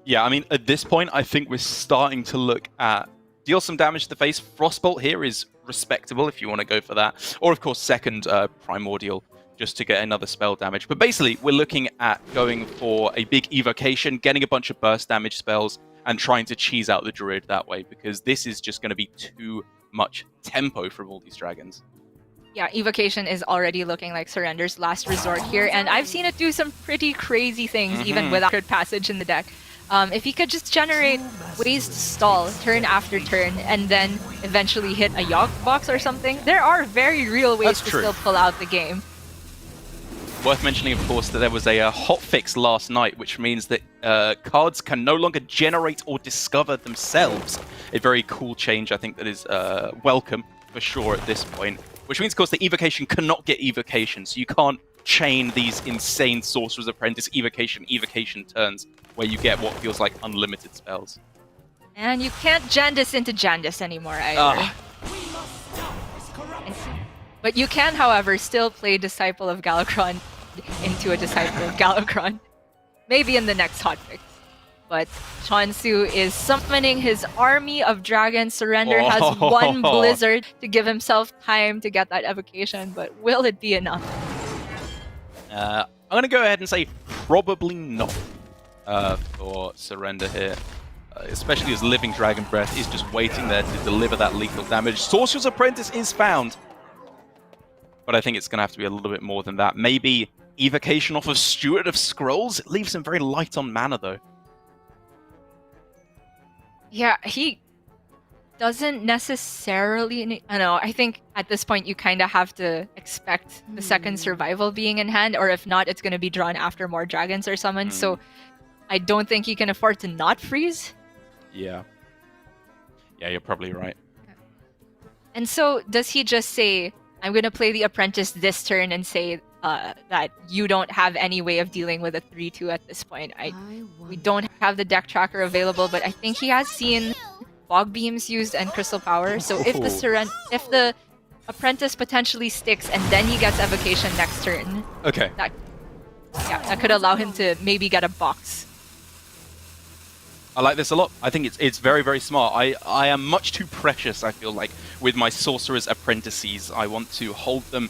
Yeah, I mean, at this point, I think we're starting to look at deal some damage to the face. Frostbolt here is respectable if you want to go for that. Or, of course, second Primordial, just to get another spell damage. But basically, we're looking at going for a big evocation, getting a bunch of burst damage spells, and trying to cheese out the Druid that way, because this is just going to be too much tempo from all these dragons. Yeah, Evocation is already looking like Surrender's last resort here, and I've seen it do some pretty crazy things even without Third Passage in the deck. If he could just generate ways to stall turn after turn and then eventually hit a Yogg box or something, there are very real ways to still pull out the game. Worth mentioning, of course, that there was a hotfix last night, which means that cards can no longer generate or discover themselves. A very cool change, I think, that is welcome for sure at this point. Which means, of course, the Evocation cannot get Evocation, so you can't chain these insane Sorcerer's Apprentice Evocation turns where you get what feels like unlimited spells. And you can't Jandis into Jandis anymore either. But you can, however, still play Disciple of Galakrond into a Disciple of Galakrond. Maybe in the next hotfix. But che0nsu is summoning his army of dragons. Surrender has one Blizzard to give himself time to get that evocation, but will it be enough? I'm going to go ahead and say probably not for Surrender here. Especially as Living Dragon Breath is just waiting there to deliver that lethal damage. Sorcerer's Apprentice is found. But I think it's going to have to be a little bit more than that. Maybe Evocation off of Steward of Scrolls? It leaves him very light on mana, though. Yeah, he doesn't necessarily... I know, I think at this point you kind of have to expect the second survival being in hand, or if not, it's going to be drawn after more dragons are summoned, so I don't think he can afford to not freeze. Yeah. Yeah, you're probably right. And so, does he just say, I'm going to play the Apprentice this turn and say that you don't have any way of dealing with a 3-2 at this point? We don't have the deck tracker available, but I think he has seen Fog Beams used and Crystal Power. So if the Apprentice potentially sticks and then he gets Evocation next turn, that could allow him to maybe get a box. I like this a lot. I think it's very, very smart. I am much too precious, I feel like, with my Sorcerer's Apprentices. I want to hold them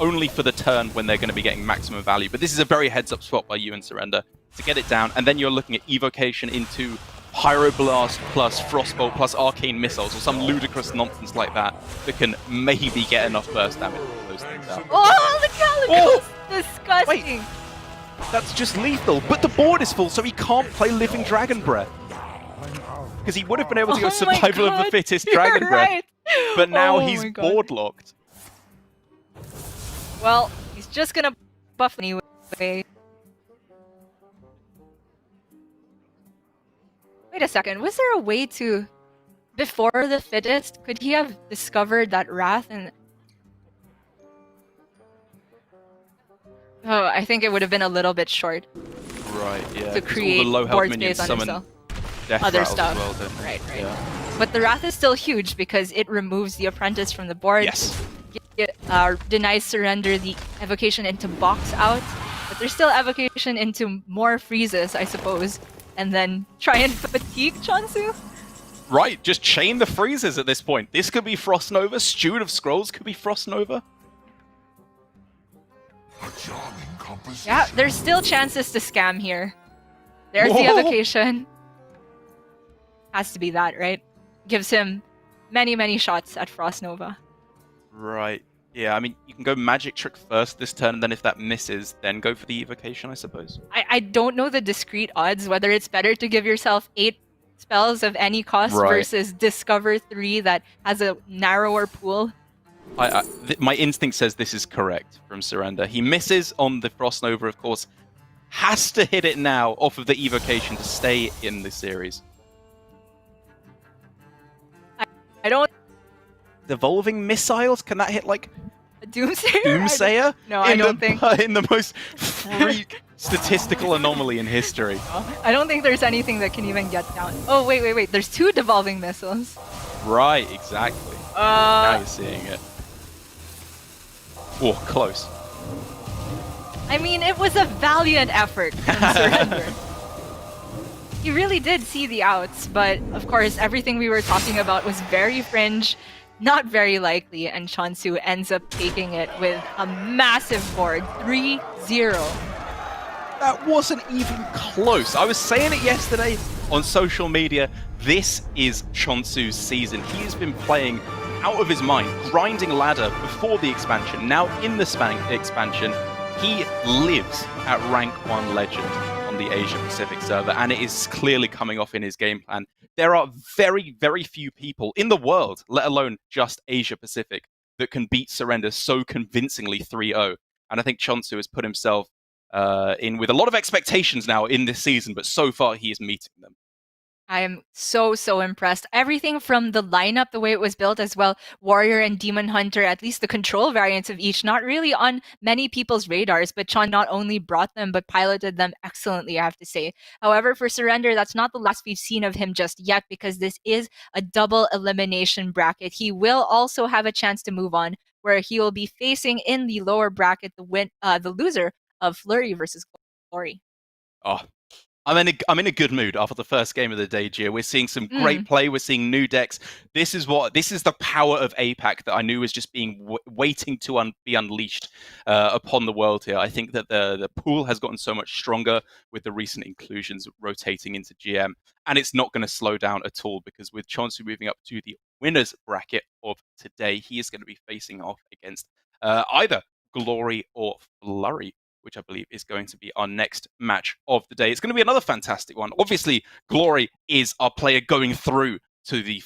only for the turn when they're going to be getting maximum value. But this is a very heads-up spot by you and Surrender to get it down. And then you're looking at Evocation into Pyroblast plus Frostbolt plus Arcane Missiles or some ludicrous nonsense like that that can maybe get enough burst damage to pull those things out. Oh, the Calico's disgusting! Wait. That's just lethal, but the board is full, so he can't play Living Dragon Breath. Because he would have been able to go Survival of the Fittest Dragon Breath, but now he's board locked. Well, he's just gonna buff anyway. Wait a second, was there a way to, before the Fittest, could he have discovered that Wrath and... Oh, I think it would have been a little bit short. Right, yeah. To create board space on himself. Other stuff. Well, right. Yeah. But the Wrath is still huge because it removes the Apprentice from the board. Yes. It denies Surrender the Evocation into box out. But there's still Evocation into more freezes, I suppose. And then try and fatigue che0nsu? Right, just chain the freezes at this point. This could be Frost Nova. Steward of Scrolls could be Frost Nova. Yeah, there's still chances to scam here. There's the Evocation. Has to be that, right? Gives him many, many shots at Frost Nova. Right. Yeah, I mean, you can go Magic Trick first this turn, and then if that misses, then go for the Evocation, I suppose. I don't know the discrete odds, whether it's better to give yourself 8 spells of any cost Right. versus Discover 3 that has a narrower pool. My instinct says this is correct from Surrender. He misses on the Frost Nova, of course. Has to hit it now off of the evocation to stay in the series. I don't. Devolving missiles? Can that hit like Doomsayer? Doomsayer? No, I don't think. In the most freak statistical anomaly in history. I don't think there's anything that can even get down. Oh, wait. There's 2 devolving missiles. Right, exactly. Now you're seeing it. Oh, close. I mean, it was a valiant effort from Surrender. He really did see the outs, but of course, everything we were talking about was very fringe, not very likely, and che0nsu ends up taking it with a massive board, 3-0. That wasn't even close. I was saying it yesterday on social media. This is che0nsu's season. He has been playing out of his mind, grinding ladder before the expansion. Now in the expansion, he lives at rank 1 legend on the Asia Pacific server, and it is clearly coming off in his game plan. There are very, very few people in the world, let alone just Asia Pacific, that can beat Surrender so convincingly 3-0. And I think che0nsu has put himself in with a lot of expectations now in this season, but so far he is meeting them. I am so impressed. Everything from the lineup, the way it was built as well, Warrior and Demon Hunter, at least the control variants of each, not really on many people's radars, but che0n not only brought them, but piloted them excellently, I have to say. However, for Surrender, that's not the last we've seen of him just yet, because this is a double elimination bracket. He will also have a chance to move on, where he will be facing in the lower bracket the loser of Flurry versus Glory. Oh, I'm in a good mood after the first game of the day, Gia. We're seeing some great play. We're seeing new decks. This is the power of APAC that I knew was just being waiting to be unleashed upon the world here. I think that the pool has gotten so much stronger with the recent inclusions rotating into GM, and it's not going to slow down at all, because with che0nsu moving up to the winners bracket of today, he is going to be facing off against either Glory or Flurry, which I believe is going to be our next match of the day. It's going to be another fantastic one. Obviously, Glory is our player going through to the